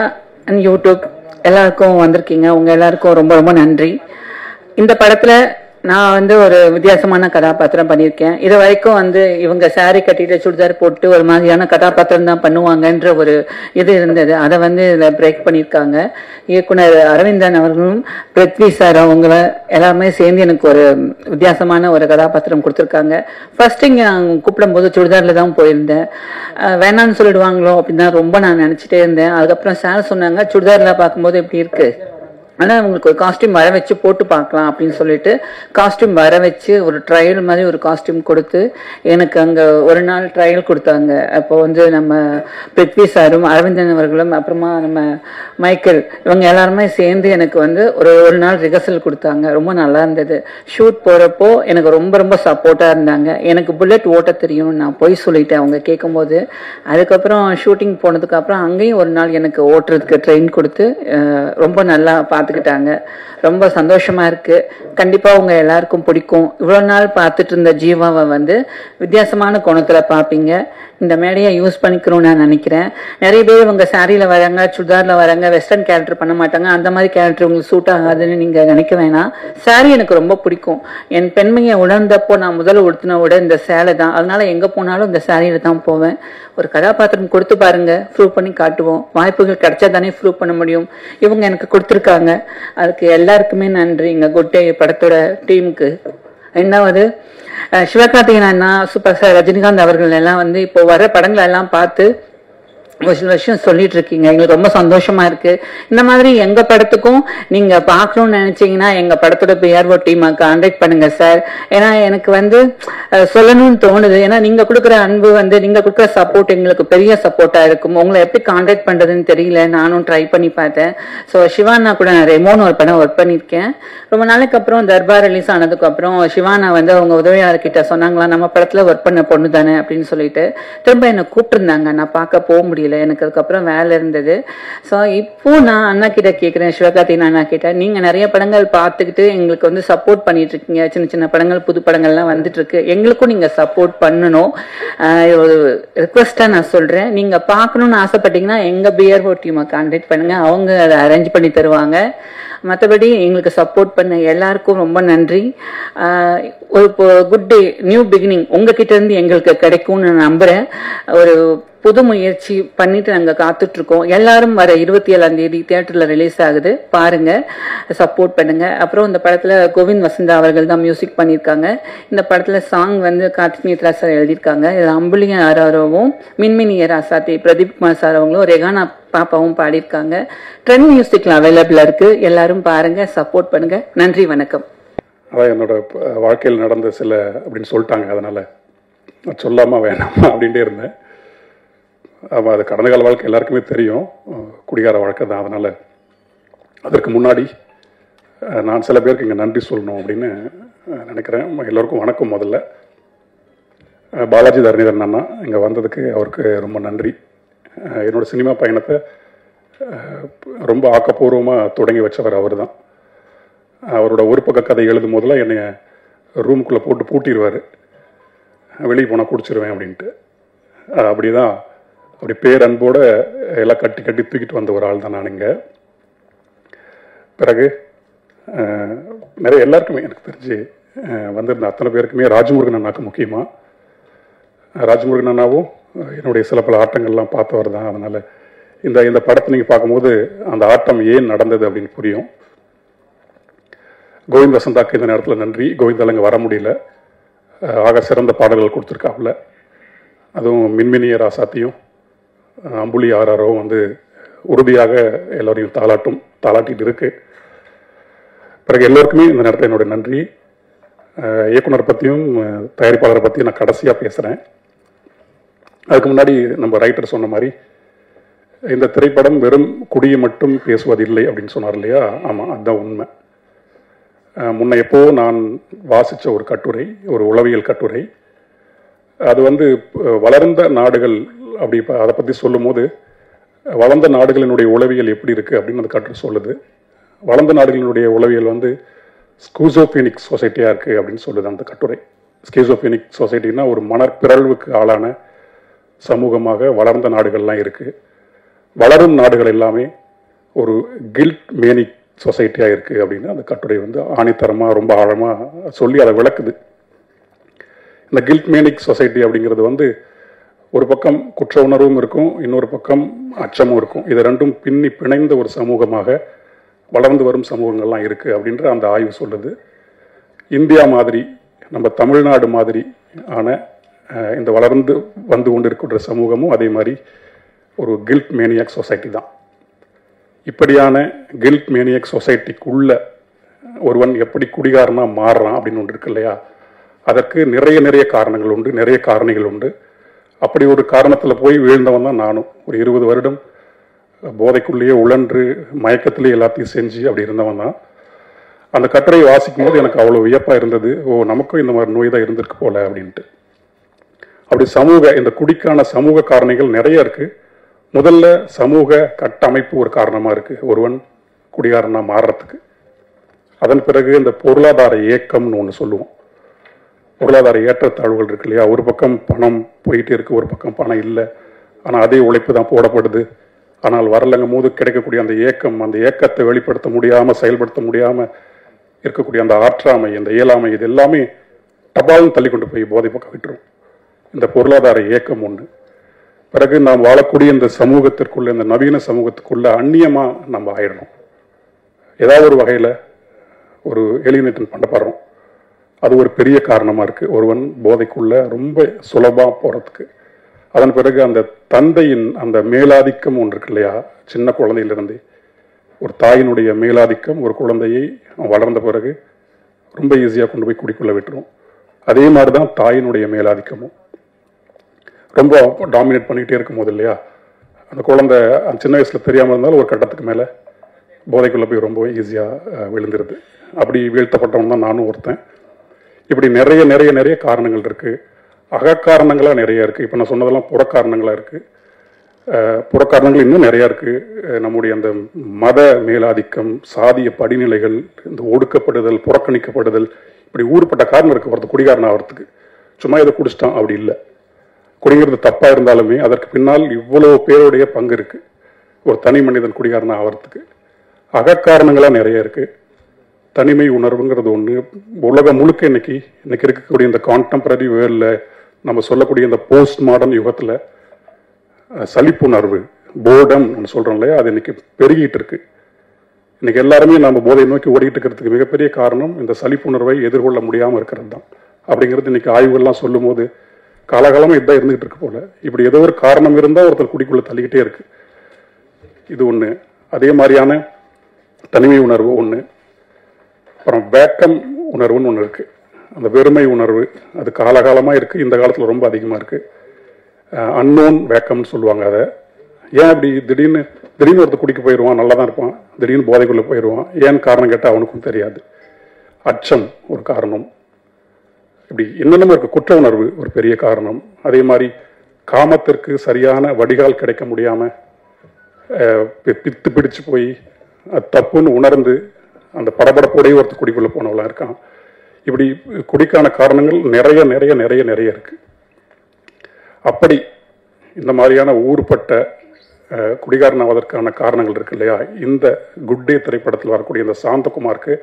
அண்ட் யூடியூப் எல்லாருக்கும் வந்திருக்கீங்க, உங்க எல்லாருக்கும் ரொம்ப ரொம்ப நன்றி. இந்த படத்துல நான் வந்து ஒரு வித்தியாசமான கதாபாத்திரம் பண்ணியிருக்கேன். இது வரைக்கும் வந்து இவங்க சாரி கட்டிட்டு சுடிதார் போட்டு ஒரு மாதிரியான கதாபாத்திரம் தான் பண்ணுவாங்கன்ற ஒரு இது இருந்தது. அதை வந்து இதில் பிரேக் பண்ணியிருக்காங்க. இயக்குனர் அரவிந்தன் அவர்களும் பிருத்வி சார் அவங்கள எல்லாருமே சேர்ந்து எனக்கு ஒரு வித்தியாசமான ஒரு கதாபாத்திரம் கொடுத்துருக்காங்க. ஃபர்ஸ்ட் இங்கே நான் கூப்பிடும் போது சுடிதாரில் தான் போயிருந்தேன். வேணான்னு சொல்லிடுவாங்களோ அப்படின்னு தான் ரொம்ப நான் நினச்சிட்டே இருந்தேன். அதுக்கப்புறம் சார் சொன்னாங்க சுடிதாரில் பார்க்கும்போது எப்படி இருக்கு, ஆனால் அவங்களுக்கு ஒரு காஸ்டியூம் வர வச்சு போட்டு பார்க்கலாம் அப்படின்னு சொல்லிட்டு காஸ்டியூம் வர வச்சு ஒரு ட்ரையல் மாதிரி ஒரு காஸ்டியூம் கொடுத்து எனக்கு அங்கே ஒரு நாள் ட்ரையல் கொடுத்தாங்க. அப்போ வந்து நம்ம பிருத்வி சாரும் அரவிந்தன் அவர்களும் அப்புறமா நம்ம மைக்கேல் இவங்க எல்லாருமே சேர்ந்து எனக்கு வந்து ஒரு நாள் ரிஹர்சல் கொடுத்தாங்க. ரொம்ப நல்லா இருந்தது. ஷூட் போகிறப்போ எனக்கு ரொம்ப ரொம்ப சப்போர்ட்டாக இருந்தாங்க. எனக்கு புல்லட் ஓட்ட தெரியும்னு நான் போய் சொல்லிட்டேன் அவங்க கேட்கும்போது. அதுக்கப்புறம் ஷூட்டிங் போனதுக்கப்புறம் அங்கேயும் ஒரு நாள் எனக்கு ஓட்டுறதுக்கு ட்ரெயின் கொடுத்து ரொம்ப நல்லா பார்த்துக்கிட்டாங்க. ரொம்ப சந்தோஷமா இருக்கு. கண்டிப்பா உங்க எல்லாருக்கும் பிடிக்கும். இவ்வளவு நாள் பார்த்துட்டு இருந்த ஜீவாவை வந்து வித்தியாசமான கோணத்துல பார்ப்பீங்க. இந்த மேடையை யூஸ் பண்ணிக்கணும்னு நான் நினைக்கிறேன். நிறைய பேர் இவங்க சாரியில வராங்க, சுடிதார்ல வராங்க, வெஸ்டர்ன் கேரக்டர் பண்ண மாட்டாங்க, அந்த மாதிரி கேரக்டர் உங்களுக்கு சூட் ஆகாதுன்னு நீங்க நினைக்க வேணாம். சாரி எனக்கு ரொம்ப பிடிக்கும். என் பெண்மையை உணர்ந்தப்போ நான் முதல்ல உடுத்தின விட இந்த சேலை தான். அதனால எங்க போனாலும் இந்த சாரியில தான் போவேன். ஒரு கதாபாத்திரம் கொடுத்து பாருங்க, ப்ரூவ் பண்ணி காட்டுவோம். வாய்ப்புகள் கிடைச்சா தானே ப்ரூவ் பண்ண முடியும். இவங்க எனக்கு கொடுத்துருக்காங்க, அதுக்கு எல்லாருக்குமே நன்றி. இங்க குட் டே படத்தோட டீமுக்கு. ரெண்டாவது சிவகார்த்திகேயன் அண்ணா, சூப்பர் ஸ்டார் ரஜினிகாந்த் அவர்கள் எல்லாம் வந்து இப்போ வர படங்களை எல்லாம் பார்த்து விஷயம் சொல்லிட்டு இருக்கீங்க. எங்களுக்கு ரொம்ப சந்தோஷமா இருக்கு. இந்த மாதிரி எங்க படத்துக்கும் நீங்க பார்க்கணும்னு நினைச்சீங்கன்னா எங்க படத்தோட பிஆர்ஓ டீமை கான்டாக்ட் பண்ணுங்க சார். ஏன்னா எனக்கு வந்து சொல்லணும்னு தோணுது. ஏன்னா நீங்க கொடுக்குற அன்பு வந்து நீங்க கொடுக்குற சப்போர்ட் எங்களுக்கு பெரிய சப்போர்ட்டா இருக்கும். உங்களை எப்படி கான்டாக்ட் பண்றதுன்னு தெரியல, நானும் ட்ரை பண்ணி பார்த்தேன். ஸோ சிவானா கூட நான் ரெமோன்னு ஒரு படம் ஒர்க் பண்ணியிருக்கேன். ரொம்ப நாளைக்கு அப்புறம் தர்பார் ரிலீஸ் ஆனதுக்கு அப்புறம் சிவானா வந்து அவங்க உதவியாளர்கிட்ட சொன்னாங்களா, நம்ம படத்துல ஒர்க் பண்ண பொண்ணு தானே அப்படின்னு சொல்லிட்டு திரும்ப என்னை கூப்பிட்டுருந்தாங்க. நான் பார்க்க போக முடியல, எனக்கு அதுக்கப்புறம் வேலை இருந்தது. ஸோ இப்போ நான் அண்ணா கிட்ட கேட்குறேன், சிவகார்த்திகேயன் அண்ணா கிட்ட, நீங்க நிறைய படங்கள் பார்த்துக்கிட்டு எங்களுக்கு வந்து சப்போர்ட் பண்ணிட்டு இருக்கீங்க. சின்ன சின்ன படங்கள் புது படங்கள்லாம் வந்துட்டு இருக்கு, எங்களுக்கும் நீங்க சப்போர்ட் பண்ணணும். ஒரு ரிக்வெஸ்டா நான் சொல்றேன், நீங்க பார்க்கணும்னு ஆசைப்பட்டீங்கன்னா எங்க பிஆர்ஓ டீமை கான்டாக்ட் பண்ணுங்க, அவங்க அதை அரேஞ்ச் பண்ணி தருவாங்க. மற்றபடி எங்களுக்கு சப்போர்ட் பண்ண எல்லாருக்கும் ரொம்ப நன்றி. ஒரு குட் டே, நியூ பிகினிங் உங்ககிட்ட இருந்து எங்களுக்கு கிடைக்கும்னு நான் நம்புறேன். ஒரு புது முயற்சி பண்ணிட்டு நாங்கள் காத்துட்டு இருக்கோம். எல்லாரும் வர 27ஆம் தேதி தியேட்டர்ல ரிலீஸ் ஆகுது, பாருங்க, சப்போர்ட் பண்ணுங்க. அப்புறம் இந்த படத்துல கோவிந்த் வசந்தா அவர்கள் தான் மியூசிக் பண்ணியிருக்காங்க. இந்த படத்துல சாங் வந்து கார்த்திக் நேத்ரா சார் எழுதியிருக்காங்க. இதில் அம்புலிங்க ஆராரவும் மின்மினிய ராசாத்தி பிரதீப் குமார் சார் அவங்களும் ரெகானா பாப்பாவும் பாடியிருக்காங்க. ட்ரெண்ட் மியூசிக்ல அவைலபிளா இருக்கு, எல்லாரும் பாருங்க, சப்போர்ட் பண்ணுங்க. நன்றி, வணக்கம். அதான் என்னோட வாழ்க்கையில் நடந்த சில அப்படின்னு சொல்லிட்டாங்க, அதனால நான் சொல்லாம வேணாமா அப்படின்ட்டே இருந்தேன். ஆமாம், அது கடந்த கால வாழ்க்கை எல்லாருக்குமே தெரியும், குடிகார வாழ்க்கை தான். அதனால் அதற்கு முன்னாடி நான் சில பேருக்கு இங்கே நன்றி சொல்லணும் அப்படின்னு நினைக்கிறேன். எல்லோருக்கும் வணக்கம். முதல்ல பாலாஜி தரணிதரன் அண்ணா இங்கே வந்ததுக்கு அவருக்கு ரொம்ப நன்றி. என்னோடய சினிமா பயணத்தை ரொம்ப ஆக்கப்பூர்வமாக தொடங்கி வச்சவர் அவர் தான். அவரோட ஒரு பக்க கதை எழுதும் போதெல்லாம் என்னை ரூமுக்குள்ளே போட்டு பூட்டிடுவார், வெளியே போனால் குடிச்சிருவேன் அப்படின்ட்டு. அப்படிதான் அப்படி பேரன்போட எல்லாம் கட்டி கட்டி தூக்கிட்டு வந்த ஒரு ஆள் தான் நானுங்க. பிறகு நிறைய எல்லாருக்குமே எனக்கு தெரிஞ்சு வந்திருந்த அத்தனை பேருக்குமே ராஜமுருகன் அண்ணாக்கு முக்கியமாக, ராஜமுருகன் அண்ணாவும் என்னுடைய சில பல ஆட்டங்கள்லாம் பார்த்தவர் தான். அதனால் இந்த படத்தை நீங்கள் பார்க்கும்போது அந்த ஆட்டம் ஏன் நடந்தது அப்படின்னு புரியும். கோவிந்த் வசந்தாக்கு இந்த நேரத்தில் நன்றி. கோவிந்தால் அங்கே வர முடியல, ஆக சிறந்த பாடல்கள் கொடுத்துருக்காப்புல. அதுவும் மின்மினிய ராசாத்தியும் அம்புலி ஆராரோவும் வந்து உறுதியாக எல்லோரையும் தாளாட்டிட்டு இருக்கு. பிறகு எல்லோருக்குமே இந்த நேரத்தில் என்னோட நன்றி. இயக்குனர் பற்றியும் தயாரிப்பாளரை பற்றியும் நான் கடைசியாக பேசுகிறேன். அதுக்கு முன்னாடி நம்ம ரைட்டர் சொன்ன மாதிரி இந்த திரைப்படம் வெறும் குடியை மட்டும் பேசுவதில்லை அப்படின்னு சொன்னார் இல்லையா? ஆமாம், அதுதான் உண்மை. முன்ன எப்போ நான் வாசித்த ஒரு கட்டுரை, ஒரு உளவியல் கட்டுரை, அது வந்து வளர்ந்த நாடுகள் அப்படி அதை பற்றி சொல்லும் போது வளர்ந்த நாடுகளினுடைய உளவியல் எப்படி இருக்குது அப்படின்னு அந்த கட்டுரை சொல்லுது. வளர்ந்த நாடுகளினுடைய உளவியல் வந்து ஸ்கூசோபெனிக் சொசைட்டியாக இருக்குது அப்படின்னு சொல்லுது அந்த கட்டுரை. ஸ்கீசோபெனிக் சொசைட்டின்னா ஒரு மனப்பிறழ்வுக்கு ஆளான சமூகமாக வளர்ந்த நாடுகள்லாம் இருக்குது. வளரும் நாடுகள் எல்லாமே ஒரு கில்ட் மேனிக் சொசைட்டியாக இருக்குது அப்படின்னு அந்த கட்டுரை வந்து ஆணித்தரமாக ரொம்ப ஆழமாக சொல்லி அதை விளக்குது. இந்த கில்ட் மேனிக் சொசைட்டி அப்படிங்கிறது வந்து ஒரு பக்கம் குற்ற உணர்வும் இருக்கும், இன்னொரு பக்கம் அச்சமும் இருக்கும். இது ரெண்டும் பின்னி பிணைந்த ஒரு சமூகமாக வளர்ந்து வரும் சமூகங்கள்லாம் இருக்குது அப்படின்ற அந்த ஆய்வு சொல்லுது. இந்தியா மாதிரி, நம்ம தமிழ்நாடு மாதிரி ஆன இந்த வளர்ந்து வந்து கொண்டு இருக்கின்ற சமூகமும் அதே மாதிரி ஒரு கில்ட் மேனியாக் சொசைட்டி தான். இப்படியான கில்ட் மேனியாக் சொசைட்டிக்குள்ள ஒருவன் எப்படி குடிகாரனா மாறுறான் அப்படின்னு ஒன்று இருக்கு இல்லையா? அதற்கு நிறைய காரணங்கள் உண்டு, நிறைய காரணிகள் உண்டு. அப்படி ஒரு காரணத்தில் போய் வீழ்ந்தவன் தான் நானும். ஒரு 20 வருடம் போதைக்குள்ளேயே உழன்று மயக்கத்திலேயே எல்லாத்தையும் செஞ்சு அப்படி இருந்தவன் தான். அந்த கட்டுரையை வாசிக்கும் போது எனக்கு அவ்வளோ வியப்பாக இருந்தது. நமக்கும் இந்த மாதிரி நோய் தான் இருந்திருக்கு போல அப்படின்ட்டு. அப்படி இந்த குடிக்கான சமூக காரணிகள் நிறைய இருக்கு. முதல்ல சமூக கட்டமைப்பு ஒரு காரணமாக இருக்கு ஒருவன் குடிகாரனா மாறுறதுக்கு. அதன் பிறகு இந்த பொருளாதார ஏக்கம்னு ஒன்று சொல்லுவோம். பொருளாதார ஏற்றத்தாழ்வுகள் இருக்கு இல்லையா? ஒரு பக்கம் பணம் போயிட்டே இருக்கு, ஒரு பக்கம் பணம் இல்லை, ஆனால் அதே உழைப்பு தான் போடப்படுது. ஆனால் வரலங்கும் போது கிடைக்கக்கூடிய அந்த ஏக்கம், அந்த ஏக்கத்தை வெளிப்படுத்த முடியாமல் செயல்படுத்த முடியாமல் இருக்கக்கூடிய அந்த ஆற்றாமை, அந்த இயலாமை, இது எல்லாமே டபால்னு தள்ளி கொண்டு போய் போதை பக்கம் விட்டுரும். இந்த பொருளாதார ஏக்கம் ஒன்று. பிறகு நாம் வாழக்கூடிய இந்த சமூகத்திற்குள்ள, இந்த நவீன சமூகத்துக்குள்ள அந்நியமாக நம்ம ஆயிடணும். ஏதாவது ஒரு வகையில் ஒரு எலிமினேஷன் பண்ணப்படுறோம். அது ஒரு பெரிய காரணமாக இருக்குது ஒருவன் போதைக்குள்ள ரொம்ப சுலபமாக போகிறதுக்கு. அதன் பிறகு அந்த தந்தையின் அந்த மேலாதிக்கம் ஒன்று இருக்கு இல்லையா? சின்ன குழந்தையிலிருந்தே ஒரு தாயினுடைய மேலாதிக்கம் ஒரு குழந்தையை வளர்ந்த பிறகு ரொம்ப ஈஸியாக கொண்டு போய் குடிக்குள்ள விட்டுரும். அதே மாதிரி தான் தாயினுடைய மேலாதிக்கமும் ரொம்ப டாமினேட் பண்ணிகிட்டே இருக்கும் போது இல்லையா? அந்த குழந்தை அந்த சின்ன வயசில் தெரியாமல் இருந்தாலும் ஒரு கட்டத்துக்கு மேலே போதைக்குள்ளே போய் ரொம்ப ஈஸியாக விழுந்துருது. அப்படி வீழ்த்தப்பட்டவன் தான் நானும் ஒருத்தன். இப்படி நிறைய காரணங்கள் இருக்குது. அகக்காரணங்களாக நிறைய இருக்குது. இப்போ நான் சொன்னதெல்லாம் புறக்காரணங்களாக இருக்குது. புறக்காரணங்கள் இன்னும் நிறையா இருக்குது. நம்முடைய அந்த மத மேலாதிக்கம், சாதிய படிநிலைகள், இந்த ஒடுக்கப்படுதல், புறக்கணிக்கப்படுதல், இப்படி ஊறுப்பட்ட காரணம் இருக்குது ஒருத்தர் குடிகாரன் ஆகிறதுக்கு. சும்மா இதை குடிச்சிட்டான் அப்படி இல்லை. குடிங்கிறது தப்பாக இருந்தாலுமே அதற்கு பின்னால் இவ்வளோ பேருடைய பங்கு இருக்குது ஒரு தனி மனிதன் குடிகாரன் ஆகிறதுக்கு. அகக்காரணங்களாக நிறைய இருக்குது. தனிமை உணர்வுங்கிறது ஒன்று. உலகம் முழுக்க இன்னைக்கு இருக்கக்கூடிய இந்த கான்டெம்பரரி வேர்ல்டில் நம்ம சொல்லக்கூடிய இந்த போஸ்ட் மாடர்ன் யுகத்தில் சலிப்புணர்வு, போர்டம் சொல்கிறோம் இல்லையா? அது இன்னைக்கு பெருகிட்டு இருக்கு. இன்னைக்கு எல்லாருமே நம்ம போதை நோக்கி ஓடிட்டு இருக்கிறதுக்கு மிகப்பெரிய காரணம் இந்த சலிப்புணர்வை எதிர்கொள்ள முடியாமல் இருக்கிறது தான். அப்படிங்கிறது இன்னைக்கு ஆய்வுகள்லாம் சொல்லும் போது காலகாலமாக இதுதான் இருந்துகிட்டு இருக்கு போல. இப்படி ஏதோ ஒரு காரணம் இருந்தால் ஒருத்தர் குடிக்குள்ள தள்ளிக்கிட்டே இருக்கு. இது ஒன்று. அதே மாதிரியான தனிமை உணர்வு ஒன்று. அப்புறம் வேக்கம் உணர்வுன்னு ஒன்று இருக்குது. அந்த வெறுமை உணர்வு அது காலகாலமாக இருக்குது. இந்த காலத்தில் ரொம்ப அதிகமாக இருக்குது. அன்னோன் வேக்கம்னு சொல்லுவாங்க. அதை ஏன் அப்படி திடீர்னு ஒருத்தர் குடிக்க போயிடுவான், நல்லா தான் இருப்பான், திடீர்னு போதைக்குள்ளே போயிடுவான். ஏன் காரணம் கேட்டால் அவனுக்கும் தெரியாது. அச்சம் ஒரு காரணம். இப்படி என்னென்னமோ இருக்குது. குற்ற உணர்வு ஒரு பெரிய காரணம். அதே மாதிரி காமத்திற்கு சரியான வடிகால் கிடைக்க முடியாமல் பித்து பிடிச்சு போய் அது தப்புன்னு உணர்ந்து அந்த படபடப்போடையே ஒருத்தர் குடிக்குள்ளே போனவளாக இருக்கான். இப்படி குடிக்கான காரணங்கள் நிறைய நிறைய நிறைய நிறைய இருக்கு. அப்படி இந்த மாதிரியான ஊறுபட்ட குடிகாரன் ஆவதற்கான காரணங்கள் இருக்கு இல்லையா, இந்த குட் டே திரைப்படத்தில் வரக்கூடிய இந்த சாந்தகுமாருக்கு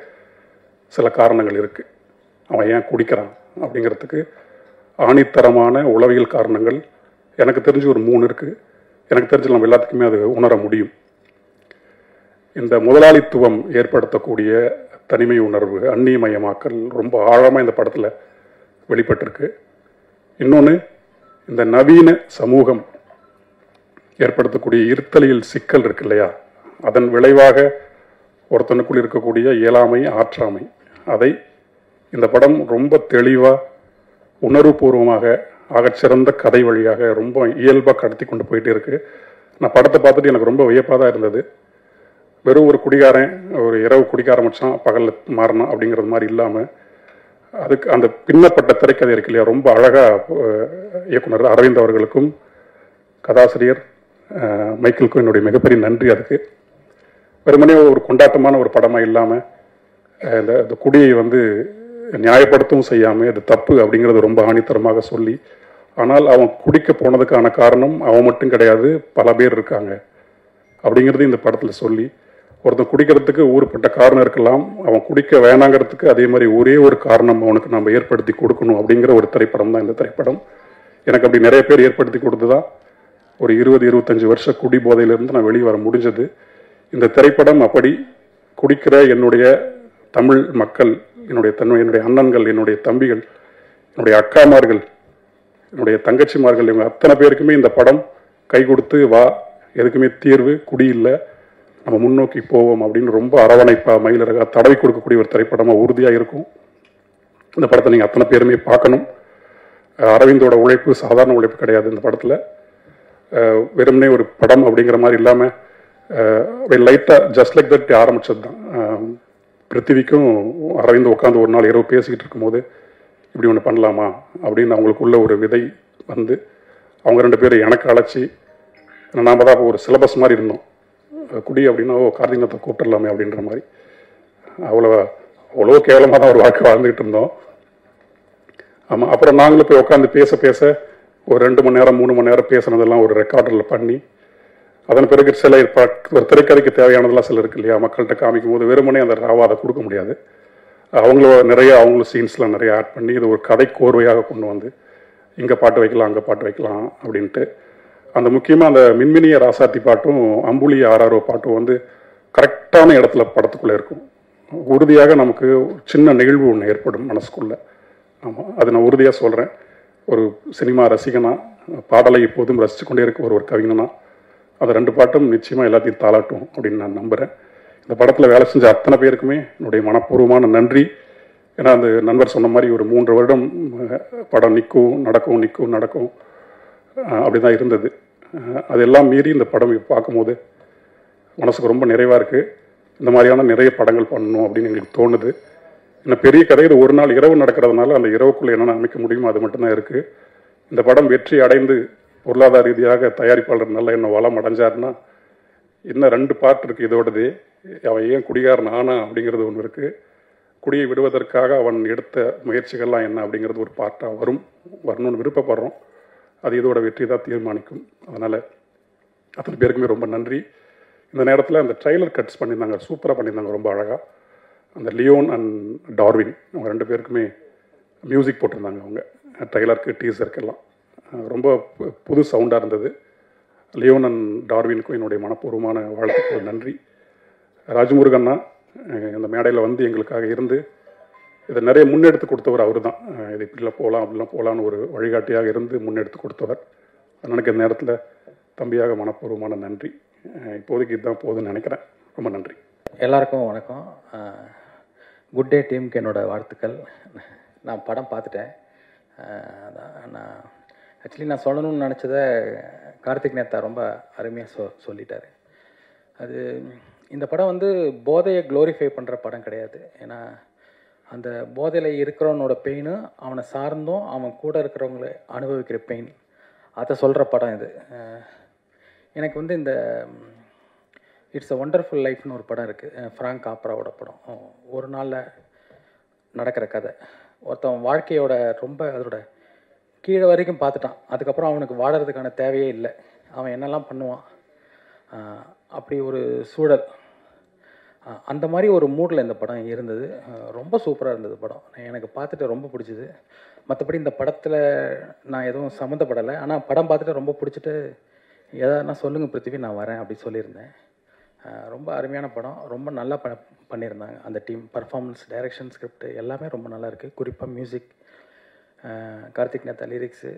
சில காரணங்கள் இருக்கு. அவன் ஏன் குடிக்கிறான் அப்படிங்கிறதுக்கு ஆணித்தரமான உளவியல் காரணங்கள் எனக்கு தெரிஞ்சு ஒரு 3 இருக்கு. எனக்கு தெரிஞ்சு நம்ம எல்லாத்துக்குமே அது உணர முடியும். இந்த முதலாளித்துவம் ஏற்படுத்தக்கூடிய தனிமை உணர்வு, அந்நியமயமாக்கல் ரொம்ப ஆழமாக இந்த படத்தில் வெளிப்பட்டிருக்கு. இன்னொன்று, இந்த நவீன சமூகம் ஏற்படுத்தக்கூடிய இருத்தலியல் சிக்கல் இருக்கு இல்லையா, அதன் விளைவாக ஒருத்தனுக்குள் இருக்கக்கூடிய இயலாமை, ஆற்றாமை, அதை இந்த படம் ரொம்ப தெளிவாக உணர்வுபூர்வமாக ஆகச்சிறந்த கதை வழியாக ரொம்ப இயல்பாக கடத்தி கொண்டு போயிட்டே இருக்கு. நான் படத்தை பார்த்துட்டு எனக்கு ரொம்ப வியப்பாக தான் இருந்தது. வெறும் ஒரு குடிகாரன் ஒரு இரவு குடிக்க ஆரம்பிச்சான் பகலில் மாறினான் அப்படிங்கிறது மாதிரி இல்லாமல் அதுக்கு அந்த பின்னப்பட்ட திரைக்கதை இருக்கு இல்லையா, ரொம்ப அழகாக இயக்குனர் அரவிந்த் அவர்களுக்கும் கதாசிரியர் மைக்கேலுக்கும் என்னுடைய மிகப்பெரிய நன்றி. அதுக்கு வெறுமனே ஒரு கொண்டாட்டமான ஒரு படமாக இல்லாமல் இந்த குடியை வந்து நியாயப்படுத்தவும் செய்யாமல் அது தப்பு அப்படிங்கிறது ரொம்ப ஆணித்தரமாக சொல்லி, ஆனால் அவன் குடிக்க போனதுக்கான காரணம் அவன் மட்டும் கிடையாது, பல பேர் இருக்காங்க அப்படிங்கிறது இந்த படத்தில் சொல்லி, ஒருத்தன் குடிக்கிறதுக்கு ஊறுப்பட்ட காரணம் இருக்கலாம், அவன் குடிக்க வேணாங்கிறதுக்கு அதே மாதிரி ஒரே ஒரு காரணம் அவனுக்கு நம்ம ஏற்படுத்தி கொடுக்கணும் அப்படிங்கிற ஒரு திரைப்படம் தான் இந்த திரைப்படம். எனக்கு அப்படி நிறைய பேர் ஏற்படுத்தி கொடுத்து தான் ஒரு 20-25 வருஷ குடி போதையிலிருந்து நான் வெளியே வர முடிஞ்சது. இந்த திரைப்படம் அப்படி குடிக்கிற என்னுடைய தமிழ் மக்கள், என்னுடைய அண்ணன்கள், என்னுடைய தம்பிகள், என்னுடைய அக்காமார்கள், என்னுடைய தங்கச்சிமார்கள், இவங்க அத்தனை பேருக்குமே இந்த படம் கை கொடுத்து வா, எதுக்குமே தீர்வு குடி இல்லை, நம்ம முன்னோக்கி போவோம் அப்படின்னு ரொம்ப அரவணைப்பா மயிலரகா தடவி கொடுக்கக்கூடிய ஒரு திரைப்படமாக உறுதியாக இருக்கும். இந்த படத்தை நீங்கள் அத்தனை பேருமே பார்க்கணும். அரவிந்தோட உழைப்பு சாதாரண உழைப்பு கிடையாது. இந்த படத்தில் வெறுமனே ஒரு படம் அப்படிங்கிற மாதிரி இல்லாமல் லைட்டாக ஜஸ்ட் லைக் தட் ஆரம்பிச்சது தான். பிருத்திவிக்கும் அரவிந்த் உட்காந்து ஒரு நாள் இரவு பேசிக்கிட்டு இருக்கும்போது இப்படி ஒன்று பண்ணலாமா அப்படின்னு அவங்களுக்குள்ள ஒரு விதை வந்து அவங்க 2 பேரும் எனக்கு அழைச்சி, நாம் தான் ஒரு சிலபஸ் மாதிரி இருந்தோம். குடி அப்படின்னா கார்த்திகத்தை கூப்பிட்டுடலாமே அப்படின்ற மாதிரி அவ்வளோ கேவலமாக தான் ஒரு வாழ்க்கை வாழ்ந்துகிட்டு இருந்தோம். ஆமாம், அப்புறம் நாங்களும் போய் உட்காந்து பேச பேச ஒரு 2 மணி நேரம் 3 மணி நேரம் பேசினதெல்லாம் ஒரு ரெக்கார்டரில் பண்ணி, அதன் பிறகு சில ஒரு திரைக்கதைக்கு தேவையானதெல்லாம் சில இருக்கு இல்லையா, மக்கள்கிட்ட காமிக்கும் போது வெறுமனே அந்த ராவா அதை கொடுக்க முடியாது. அவங்களும் சீன்ஸ்லாம் நிறைய ஆட் பண்ணி இது ஒரு கதை கோர்வையாக கொண்டு வந்து இங்கே பாட்டு வைக்கலாம் அங்கே பாட்டு வைக்கலாம் அப்படின்ட்டு, அந்த முக்கியமாக அந்த மின்மினிய ராசாத்தி பாட்டும் அம்புலி ஆராரோ பாட்டும் வந்து கரெக்டான இடத்துல படத்துக்குள்ளே இருக்கும். உறுதியாக நமக்கு சின்ன நிகழ்வு ஒன்று ஏற்படும் மனசுக்குள்ளே. ஆமாம், அது நான் உறுதியாக சொல்கிறேன். ஒரு சினிமா ரசிகனா, பாடலை எப்போதும் ரசித்து கொண்டே இருக்க ஒரு கவிஞனா, அந்த 2 பாட்டும் நிச்சயமாக எல்லாத்தையும் தாளாட்டும் அப்படின்னு நான் நம்புகிறேன். இந்த படத்தில் வேலை செஞ்ச அத்தனை பேருக்குமே என்னுடைய மனப்பூர்வமான நன்றி. ஏன்னா அந்த நண்பர் சொன்ன மாதிரி ஒரு 3 வருடம் படம் நிற்கும் நடக்கும் அப்படி தான் இருந்தது. அதெல்லாம் மீறி இந்த படம் பார்க்கும்போது மனசுக்கு ரொம்ப நிறைவாக இருக்குது. இந்த மாதிரியான நிறைய படங்கள் பண்ணணும் அப்படின்னு எங்களுக்கு தோணுது. இன்னும் பெரிய கதை இது ஒரு நாள் இரவு நடக்கிறதுனால அந்த இரவுக்குள்ளே என்னென்ன அமைக்க முடியுமோ அது மட்டும்தான் இருக்குது. இந்த படம் வெற்றி அடைந்து பொருளாதார ரீதியாக தயாரிப்பாளர் நல்ல என்ன வளம் அடைஞ்சாருன்னா இன்னும் 2 பார்ட் இருக்குது இதோடது. அவன் ஏன் குடிகாரன் ஆனா அப்படிங்கிறது ஒன்று இருக்குது. குடியை விடுவதற்காக அவன் எடுத்த முயற்சிகள்லாம் என்ன அப்படிங்கிறது ஒரு பார்ட்டாக வரணும்னு விருப்பப்படுறோம். அது இதோட வெற்றி தான் தீர்மானிக்கும். அதனால் அத்தனை பேருக்குமே ரொம்ப நன்றி. இந்த நேரத்தில் அந்த ட்ரைலர் கட்ஸ் பண்ணியிருந்தாங்க, சூப்பராக பண்ணியிருந்தாங்க, ரொம்ப அழகாக. அந்த லியோன் அண்ட் டார்வின் அவங்க 2 பேருக்குமே மியூசிக் போட்டிருந்தாங்க. அவங்க ட்ரைலருக்கு டீசருக்கெல்லாம் ரொம்ப புது சவுண்டாக இருந்தது. லியோன் அண்ட் டார்வினுக்கும் என்னுடைய மனப்பூர்வமான வாழ்த்துக்கள், நன்றி. ராஜமுருகன்னா இந்த மேடையில் வந்து எங்களுக்காக இருந்து இதை நிறைய முன்னெடுத்து கொடுத்தவர் அவர் தான். இது இப்படிலாம் போகலாம் அப்படிலாம் போகலான்னு ஒரு வழிகாட்டியாக இருந்து முன்னெடுத்து கொடுத்தவர். எனக்கு இந்த நேரத்தில் தம்பியாக மனப்பூர்வமான நன்றி. இப்போதைக்கு இதுதான் போதுன்னு நினைக்கிறேன். ரொம்ப நன்றி. எல்லாருக்கும் வணக்கம். குட் டே டீமுக்கு என்னோட வாழ்த்துக்கள். நான் படம் பார்த்துட்டேன். நான் ஆக்சுவலி நான் சொல்லணும்னு நினச்சதை கார்த்திக் நேத்தா ரொம்ப அருமையாக சொல்லிட்டார். அது இந்த படம் வந்து போதையை க்ளோரிஃபை பண்ணுற படம் கிடையாது. ஏன்னா அந்த போதையில் இருக்கிறவனோட பெயின், அவனை சார்ந்தும் அவன் கூட இருக்கிறவங்கள அனுபவிக்கிற பெயின், அதை சொல்கிற படம் இது. எனக்கு வந்து இந்த இட்ஸ் அ ஒண்டர்ஃபுல் லைஃப்னு ஒரு படம் இருக்குது, ஃப்ராங்க் காப்ராவோட படம். ஒரு நாளில் நடக்கிற கதை. ஒருத்தன் வாழ்க்கையோட ரொம்ப அதோட கீழே வரைக்கும் பார்த்துட்டான். அதுக்கப்புறம் அவனுக்கு வாழறதுக்கான தேவையே இல்லை. அவன் என்னெல்லாம் பண்ணுவான், அப்படி ஒரு சூழல். அந்த மாதிரி ஒரு மூடில் இந்த படம் இருந்தது. ரொம்ப சூப்பராக இருந்தது படம். எனக்கு பார்த்துட்டு ரொம்ப பிடிச்சிது. மற்றபடி இந்த படத்தில் நான் எதுவும் சம்மந்தப்படலை. ஆனால் படம் பார்த்துட்டு ரொம்ப பிடிச்சிட்டு எதானா சொல்லுங்கள் பிருத்திவி, நான் வரேன் அப்படி சொல்லியிருந்தேன். ரொம்ப அருமையான படம். ரொம்ப நல்லா பண்ணியிருந்தாங்க அந்த டீம். பர்ஃபார்மன்ஸ், டைரக்ஷன், ஸ்கிரிப்ட் எல்லாமே ரொம்ப நல்லா இருக்குது. குறிப்பாக மியூசிக், கார்த்திக் நேத்தா லிரிக்ஸு.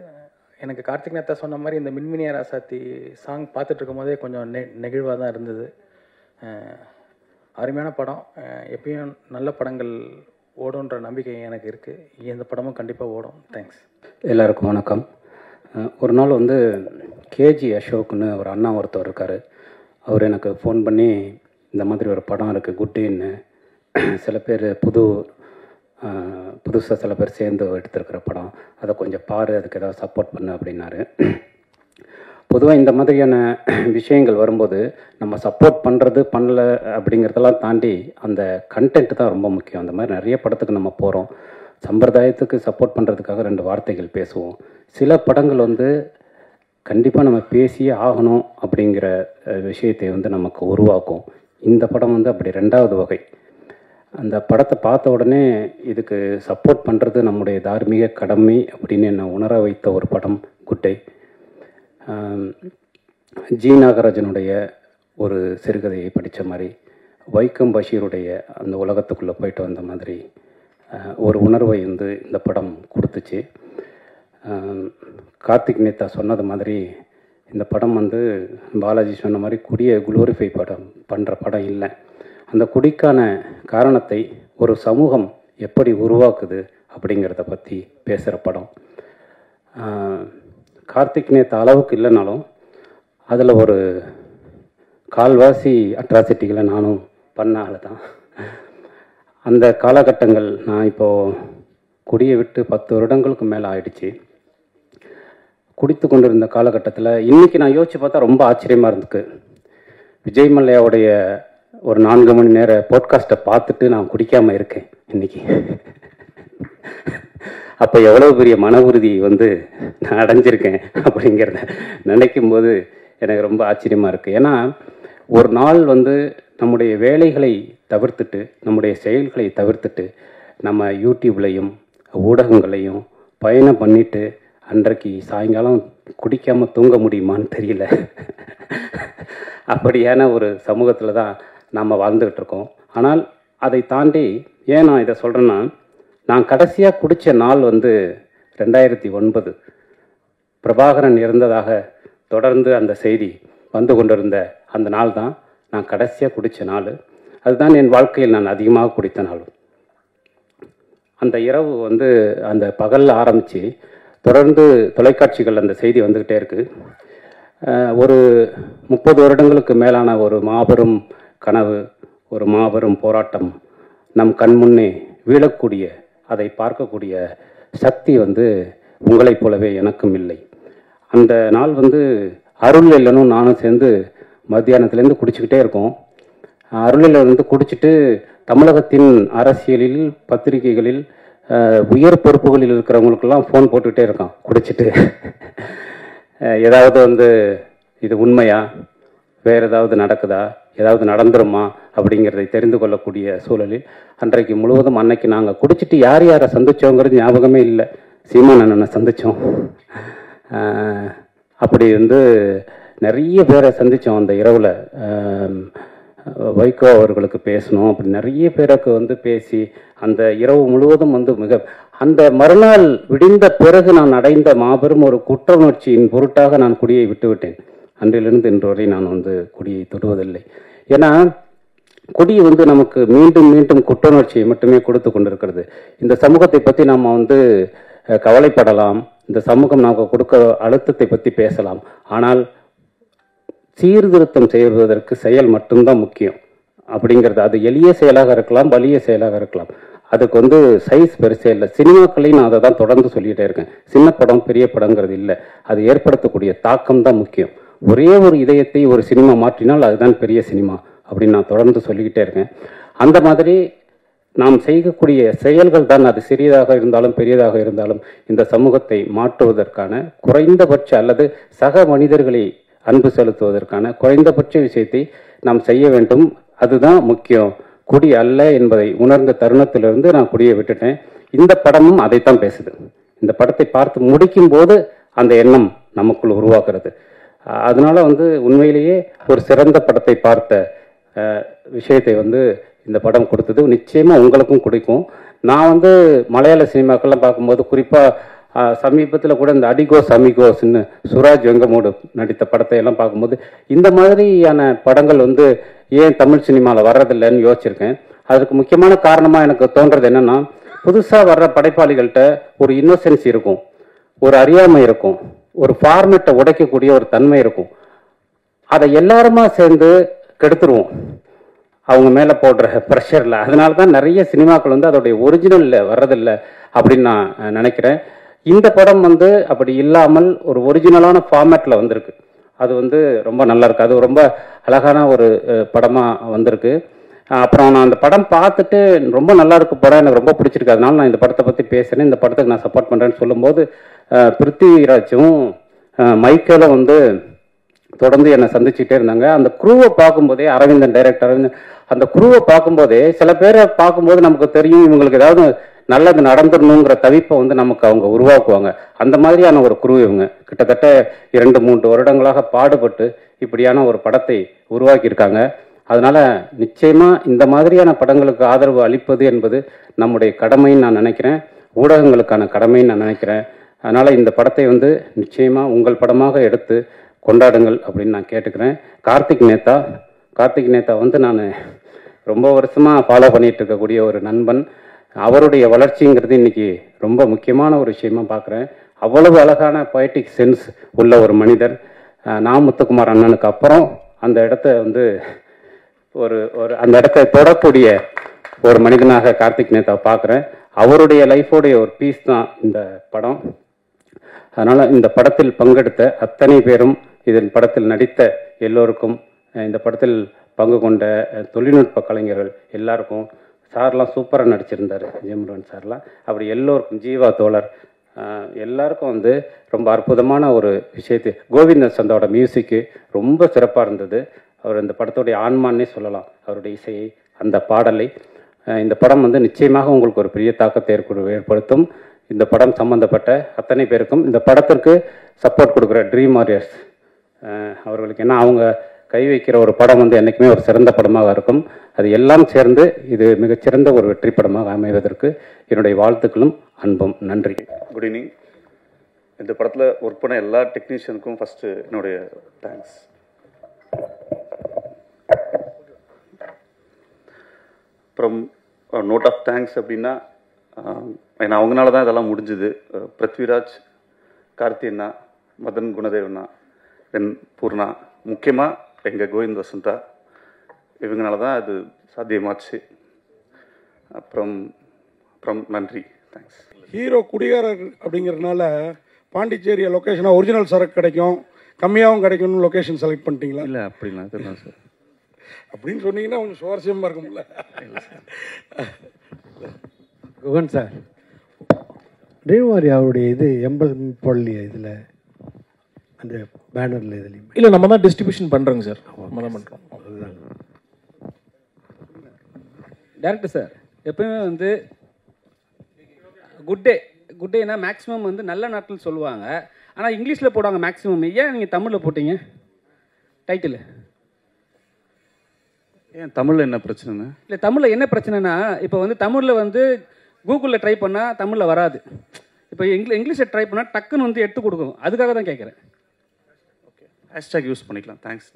எனக்கு கார்த்திக் நேத்தா சொன்ன மாதிரி இந்த மின்மினியா ராசாத்தி சாங் பார்த்துட்டு இருக்கும் போதே கொஞ்சம் நெகிழ்வாக தான் இருந்தது. அருமையான படம். எப்பயும் நல்ல படங்கள் ஓடுன்ற நம்பிக்கை எனக்கு இருக்குது. இந்த படமும் கண்டிப்பாக ஓடும். தேங்க்ஸ். எல்லாருக்கும் வணக்கம். ஒரு நாள் வந்து கேஜி அசோக்னு ஒரு அண்ணா ஒருத்தர் இருக்கார். அவர் எனக்கு ஃபோன் பண்ணி இந்த மாதிரி ஒரு படம் இருக்குது குட்டின்னு, சில பேர் புதுசாக சில பேர் சேர்ந்து எடுத்துருக்கிற படம், அதை கொஞ்சம் பாரு, அதுக்கு ஏதாவது சப்போர்ட் பண்ணு அப்படின்னாரு. பொதுவாக இந்த மாதிரியான விஷயங்கள் வரும்போது நம்ம சப்போர்ட் பண்ணுறது பண்ணல அப்படிங்கிறதெல்லாம் தாண்டி அந்த கண்டென்ட் தான் ரொம்ப முக்கியம். அந்த மாதிரி நிறைய படத்துக்கு நம்ம போகிறோம், சம்பிரதாயத்துக்கு சப்போர்ட் பண்ணுறதுக்காக 2 வார்த்தைகள் பேசுவோம். சில படங்கள் வந்து கண்டிப்பாக நம்ம பேசியே ஆகணும் அப்படிங்கிற விஷயத்தை வந்து நமக்கு உருவாக்கும். இந்த படம் வந்து அப்படி 2வது வகை. அந்த படத்தை பார்த்த உடனே இதுக்கு சப்போர்ட் பண்ணுறது நம்முடைய தார்மீக கடமை அப்படின்னு என்னை உணர வைத்த ஒரு படம் குட்டை. ஜி நாகராஜனுடைய ஒரு சிறுகதையை படித்த மாதிரி, வைக்கம் பஷீருடைய அந்த உலகத்துக்குள்ளே போயிட்டு வந்த மாதிரி ஒரு உணர்வை வந்து இந்த படம் கொடுத்துச்சு. கார்த்திக் நேத்தா சொன்னது மாதிரி இந்த படம் வந்து பாலாஜி சொன்ன மாதிரி குடியை குளோரிஃபை பண்ணுற படம் இல்லை. அந்த குடிக்கான காரணத்தை ஒரு சமூகம் எப்படி உருவாக்குது அப்படிங்கிறத பற்றி பேசுகிற படம். கார்த்திக் நேத்தா அளவுக்கு இல்லைனாலும் அதில் ஒரு கால்வாசி அட்ராசிட்டிகளை நானும் பண்ண ஆள் தான். அந்த காலகட்டங்கள், நான் இப்போது குடியை விட்டு 10 வருடங்களுக்கு மேலே ஆயிடுச்சு. குடித்து கொண்டிருந்த காலகட்டத்தில் இன்றைக்கி நான் யோசித்து பார்த்தா ரொம்ப ஆச்சரியமாக இருந்துக்கு. விஜய் மல்லையாவுடைய ஒரு 4 மணி நேர போட்காஸ்ட்டை பார்த்துட்டு நான் குடிக்காமல் இருக்கேன் இன்றைக்கி. அப்போ எவ்வளோ பெரிய மன உறுதி வந்து நான் அடைஞ்சிருக்கேன் அப்படிங்கிறத நினைக்கும் போது எனக்கு ரொம்ப ஆச்சரியமாக இருக்குது. ஏன்னா ஒரு நாள் வந்து நம்முடைய வேலைகளை தவிர்த்துட்டு, நம்முடைய செயல்களை தவிர்த்துட்டு, நம்ம யூடியூப்லையும் ஊடகங்களையும் பயணம் பண்ணிவிட்டு அன்றைக்கு சாயங்காலம் குடிக்காமல் தூங்க முடியுமான்னு தெரியல. அப்படியான ஒரு சமூகத்தில் தான் நாம் வாழ்ந்துக்கிட்டு இருக்கோம். ஆனால் அதை தாண்டி ஏன் நான் இதை சொல்கிறேன்னா, நான் கடைசியாக குடித்த நாள் வந்து 2009 பிரபாகரன் இறந்ததாக தொடர்ந்து அந்த செய்தி வந்து கொண்டிருந்த அந்த நாள் தான் நான் கடைசியாக குடித்த நாள். அதுதான் என் வாழ்க்கையில் நான் அதிகமாக குடித்த நாள். அந்த இரவு வந்து அந்த பகலில் ஆரம்பித்து தொடர்ந்து தொலைக்காட்சிகள் அந்த செய்தி வந்துக்கிட்டே இருக்குது. ஒரு 30 வருடங்களுக்கு மேலான ஒரு மாபெரும் கனவு, ஒரு மாபெரும் போராட்டம் நம் கண்முன்னே வீழக்கூடிய, அதை பார்க்கக்கூடிய சக்தி வந்து உங்களைப் போலவே எனக்கும் இல்லை. அந்த நாள் வந்து அருள் இல்லைனும் நானும் சேர்ந்து மத்தியானத்துலேருந்து குடிச்சிக்கிட்டே இருக்கோம். அருளில் வந்து குடிச்சிட்டு தமிழகத்தின் அரசியலில், பத்திரிகைகளில், உயர் பொறுப்புகளில் இருக்கிறவங்களுக்கெல்லாம் ஃபோன் போட்டுக்கிட்டே இருக்கான் குடிச்சிட்டு. ஏதாவது வந்து இது உண்மையா, வேறு ஏதாவது நடக்குதா, ஏதாவது நடந்துருமா அப்படிங்கிறதை தெரிந்து கொள்ளக்கூடிய சூழலில் அன்றைக்கு முழுவதும், அன்னைக்கு நாங்கள் குடிச்சிட்டு யார் யாரை சந்தித்தோங்கிறது ஞாபகமே இல்லை. சீமான் அண்ணனை சந்தித்தோம். அப்படி வந்து நிறைய பேரை சந்தித்தோம் அந்த இரவில். வைகோ அவர்களுக்கு பேசணும், அப்படி நிறைய பேருக்கு வந்து பேசி அந்த இரவு முழுவதும் வந்து அந்த மறுநாள் விடிந்த பிறகு நான் அடைந்த மாபெரும் ஒரு குற்ற உணர்ச்சியின் பொருட்டாக நான் குடியை விட்டுவிட்டேன். அன்றிலிருந்து இன்று வரை நான் வந்து குடியை தொடுவதில்லை. ஏன்னா குடி வந்து நமக்கு மீண்டும் மீண்டும் குற்றுணர்ச்சியை மட்டுமே கொடுத்து கொண்டிருக்கிறது. இந்த சமூகத்தை பற்றி நாம் வந்து கவலைப்படலாம், இந்த சமூகம் நமக்கு கொடுக்க அழுத்தத்தை பற்றி பேசலாம். ஆனால் சீர்திருத்தம் செய்வதற்கு செயல் மட்டும்தான் முக்கியம் அப்படிங்கிறது. அது எளிய செயலாக இருக்கலாம், வலிய செயலாக இருக்கலாம். அதுக்கு வந்து சைஸ் பெருசே இல்லை. சினிமாக்களையும் நான் அதை தான் தொடர்ந்து சொல்லிகிட்டே இருக்கேன். சின்ன படம் பெரிய படங்கிறது இல்லை, அது ஏற்படுத்தக்கூடிய தாக்கம் தான் முக்கியம். ஒரே ஒரு இதயத்தை ஒரு சினிமா மாற்றினால் அதுதான் பெரிய சினிமா அப்படின்னு நான் தொடர்ந்து சொல்லிக்கிட்டே இருக்கேன். அந்த மாதிரி நாம் செய்யக்கூடிய செயல்கள் தான், அது சிறியதாக இருந்தாலும் பெரியதாக இருந்தாலும், இந்த சமூகத்தை மாற்றுவதற்கான குறைந்தபட்ச அல்லது சக மனிதர்களை அன்பு செலுத்துவதற்கான குறைந்தபட்ச விஷயத்தை நாம் செய்ய வேண்டும். அதுதான் முக்கியம். குடி அல்ல என்பதை உணர்ந்த தருணத்திலிருந்து நான் குடியை விட்டுட்டேன். இந்த படமும் அதைத்தான் பேசுது. இந்த படத்தை பார்த்து முடிக்கும் போது அந்த எண்ணம் நமக்குள் உருவாக்குறது. அதனால உண்மையிலேயே ஒரு சிறந்த படத்தை பார்த்த விஷயத்தை இந்த படம் கொடுத்தது. நிச்சயமா உங்களுக்கும் கொடுக்கும். நான் மலையாள சினிமாக்கள்லாம் பார்க்கும்போது, குறிப்பாக சமீபத்தில் கூட இந்த அடிகோஸ் அமிகோஸ்ன்னு சுராஜ் வெங்கமூடு நடித்த படத்தை எல்லாம் பார்க்கும்போது, இந்த மாதிரியான படங்கள் ஏன் தமிழ் சினிமாவில் வர்றதில்லைன்னு யோசிச்சிருக்கேன். அதுக்கு முக்கியமான காரணமாக எனக்கு தோன்றது என்னன்னா, புதுசாக வர்ற படைப்பாளிகள்கிட்ட ஒரு இன்னோசென்ஸ் இருக்கும், ஒரு அறியாமை இருக்கும், ஒரு ஃபார்மேட்டை உடைக்கக்கூடிய ஒரு தன்மை இருக்கும். அதை எல்லாருமா சேர்ந்து கெடுத்துருவோம் அவங்க மேலே போடுற ப்ரெஷரில். அதனால தான் நிறைய சினிமாக்கள் அதோடைய ஒரிஜினலில் வர்றதில்லை அப்படின்னு நான் நினைக்கிறேன். இந்த படம் அப்படி இல்லாமல் ஒரு ஒரிஜினலான ஃபார்மேட்டில் வந்திருக்கு. அது ரொம்ப நல்லா இருக்கு. அது ரொம்ப அழகான ஒரு படமாக வந்திருக்கு. அப்புறம் நான் அந்த படம் பார்த்துட்டு ரொம்ப நல்லா இருக்கு படம், எனக்கு ரொம்ப பிடிச்சிருக்கு, அதனால நான் இந்த படத்தை பற்றி பேசுகிறேன், இந்த படத்துக்கு நான் சப்போர்ட் பண்ணுறேன்னு சொல்லும்போது, பிருத்திவிராஜும் மைக்கேலும் தொடர்ந்து என்னை சந்திச்சுட்டே இருந்தாங்க. அந்த குரூவை பார்க்கும்போதே, அரவிந்தன் டைரக்டர் அரவிந்தன், அந்த குரூவை பார்க்கும்போதே சில பேரை பார்க்கும்போது நமக்கு தெரியும் இவங்களுக்கு ஏதாவது நல்லது நடந்துடணுங்கிற தவிப்பை நமக்கு அவங்க உருவாக்குவாங்க. அந்த மாதிரியான ஒரு குரூ இவங்க. கிட்டத்தட்ட 2-3 வருடங்களாக பாடுபட்டு இப்படியான ஒரு படத்தை உருவாக்கியிருக்காங்க. அதனால நிச்சயமா இந்த மாதிரியான படங்களுக்கு ஆதரவு அளிப்பது என்பது நம்முடைய கடமைன்னு நான் நினைக்கிறேன், ஊடகங்களுக்கான கடமைன்னு நான் நினைக்கிறேன். அதனால இந்த படத்தை நிச்சயமா உங்கள் படமாக எடுத்து கொண்டாடுங்கள் அப்படின்னு நான் கேட்டுக்கிறேன். கார்த்திக் நேத்தா நான் ரொம்ப வருஷமாக ஃபாலோ பண்ணிட்டு இருக்கக்கூடிய ஒரு நண்பன். அவருடைய வளர்ச்சிங்கிறது இன்னைக்கு ரொம்ப முக்கியமான ஒரு விஷயமா பார்க்குறேன். அவ்வளவு அழகான பொயட்டிக் சென்ஸ் உள்ள ஒரு மனிதர். நான் முத்துக்குமார் அண்ணனுக்கு அப்புறம் அந்த இடத்த ஒரு அந்த இடத்தை தொடக்கூடிய ஒரு மனிதனாக கார்த்திக் நேத்தாவை பார்க்குறேன். அவருடைய லைஃபோடைய ஒரு பீஸ் தான் இந்த படம். அதனால் இந்த படத்தில் பங்கெடுத்த அத்தனை பேரும், இதன் படத்தில் நடித்த எல்லோருக்கும், இந்த படத்தில் பங்கு கொண்ட தொழில்நுட்ப கலைஞர்கள் எல்லாருக்கும், சார்லாம் சூப்பராக நடிச்சிருந்தார் ஜெயமுருகன் சார்லாம், அப்படி எல்லோருக்கும், ஜீவா தோழர் எல்லாருக்கும் ரொம்ப அற்புதமான ஒரு விஷயத்தை, கோவிந்த சந்தாவோட மியூசிக்கு ரொம்ப சிறப்பாக இருந்தது. அவர் இந்த படத்துடைய ஆன்மான்னே சொல்லலாம், அவருடைய இசையை, அந்த பாடலை. இந்த படம் நிச்சயமாக உங்களுக்கு ஒரு பெரிய தாக்கத்தை ஏற்படுத்தும். இந்த படம் சம்பந்தப்பட்ட அத்தனை பேருக்கும், இந்த படத்திற்கு சப்போர்ட் கொடுக்குற ட்ரீம் வாரியர்ஸ் அவர்களுக்கு, ஏன்னா அவங்க கை வைக்கிற ஒரு படம் என்றைக்குமே ஒரு சிறந்த படமாக இருக்கும். அது எல்லாம் சேர்ந்து இது மிகச்சிறந்த ஒரு வெற்றி படமாக அமைவதற்கு என்னுடைய வாழ்த்துக்களும் அன்பும். நன்றி. Good evening. இந்த படத்தில் ஒர்க் பண்ண எல்லா டெக்னீஷியனுக்கும் ஃபஸ்ட்டு என்னுடைய தேங்க்ஸ். அப்புறம் நோட் ஆஃப் தேங்க்ஸ் அப்படின்னா, ஏன்னா அவங்களால தான் இதெல்லாம் முடிஞ்சுது. பிருத்விராஜ், கார்த்தி அண்ணா, மதன் குணதேவண்ணா, தென் பூர்ணா, முக்கியமாக எங்கள் கோவிந்த் வசந்தா, இவங்களால தான் அது சாத்தியமாச்சு. அப்புறம் நன்றி, தேங்க்ஸ். ஹீரோ குடிகாரர் அப்படிங்கிறதுனால பாண்டிச்சேரி லொக்கேஷனாக ஒரிஜினல் சரக்கு கிடைக்கும், கம்மியாகவும் கிடைக்கும்னு லொக்கேஷன் செலக்ட் பண்ணிட்டீங்களா? இல்லை அப்படிலாம் இதெல்லாம் சார் அப்படின்னு சொன்னீங்கன்னா கொஞ்சம் சுவாரஸ்யமாக இருக்கும்ல. குகன் சார், ட்ரீம்வாரி அவருடைய இது எம்பல் போடலையே இதில், அந்த பேனரில் இதுலேயும்? இல்லை, நம்ம தான் டிஸ்ட்ரிபியூஷன் பண்ணுறோங்க சார், நம்ம தான் பண்ணுறோம். அதுதான். டேரக்டர் சார், எப்பவுமே குட் டேனா மேக்ஸிமம் நல்ல நாட்கள் சொல்லுவாங்க, ஆனால் இங்கிலீஷில் போடுவாங்க மேக்ஸிமம். ஏன் நீங்கள் தமிழில் போட்டீங்க டைட்டில்? ஏன் தமிழில் என்ன பிரச்சனைன்னு? இல்லை, தமிழில் என்ன பிரச்சனைனா, இப்போ தமிழில் கூகுளில் ட்ரை பண்ணால் தமிழில் வராது. இப்போ இங்கிலீஷில் ட்ரை பண்ணால் டக்குன்னு எடுத்து கொடுக்கும். அதுக்காக தான் கேட்குறேன். ஓகே, ஹேஷ்டேக் யூஸ் பண்ணிக்கலாம். தேங்க்ஸ்.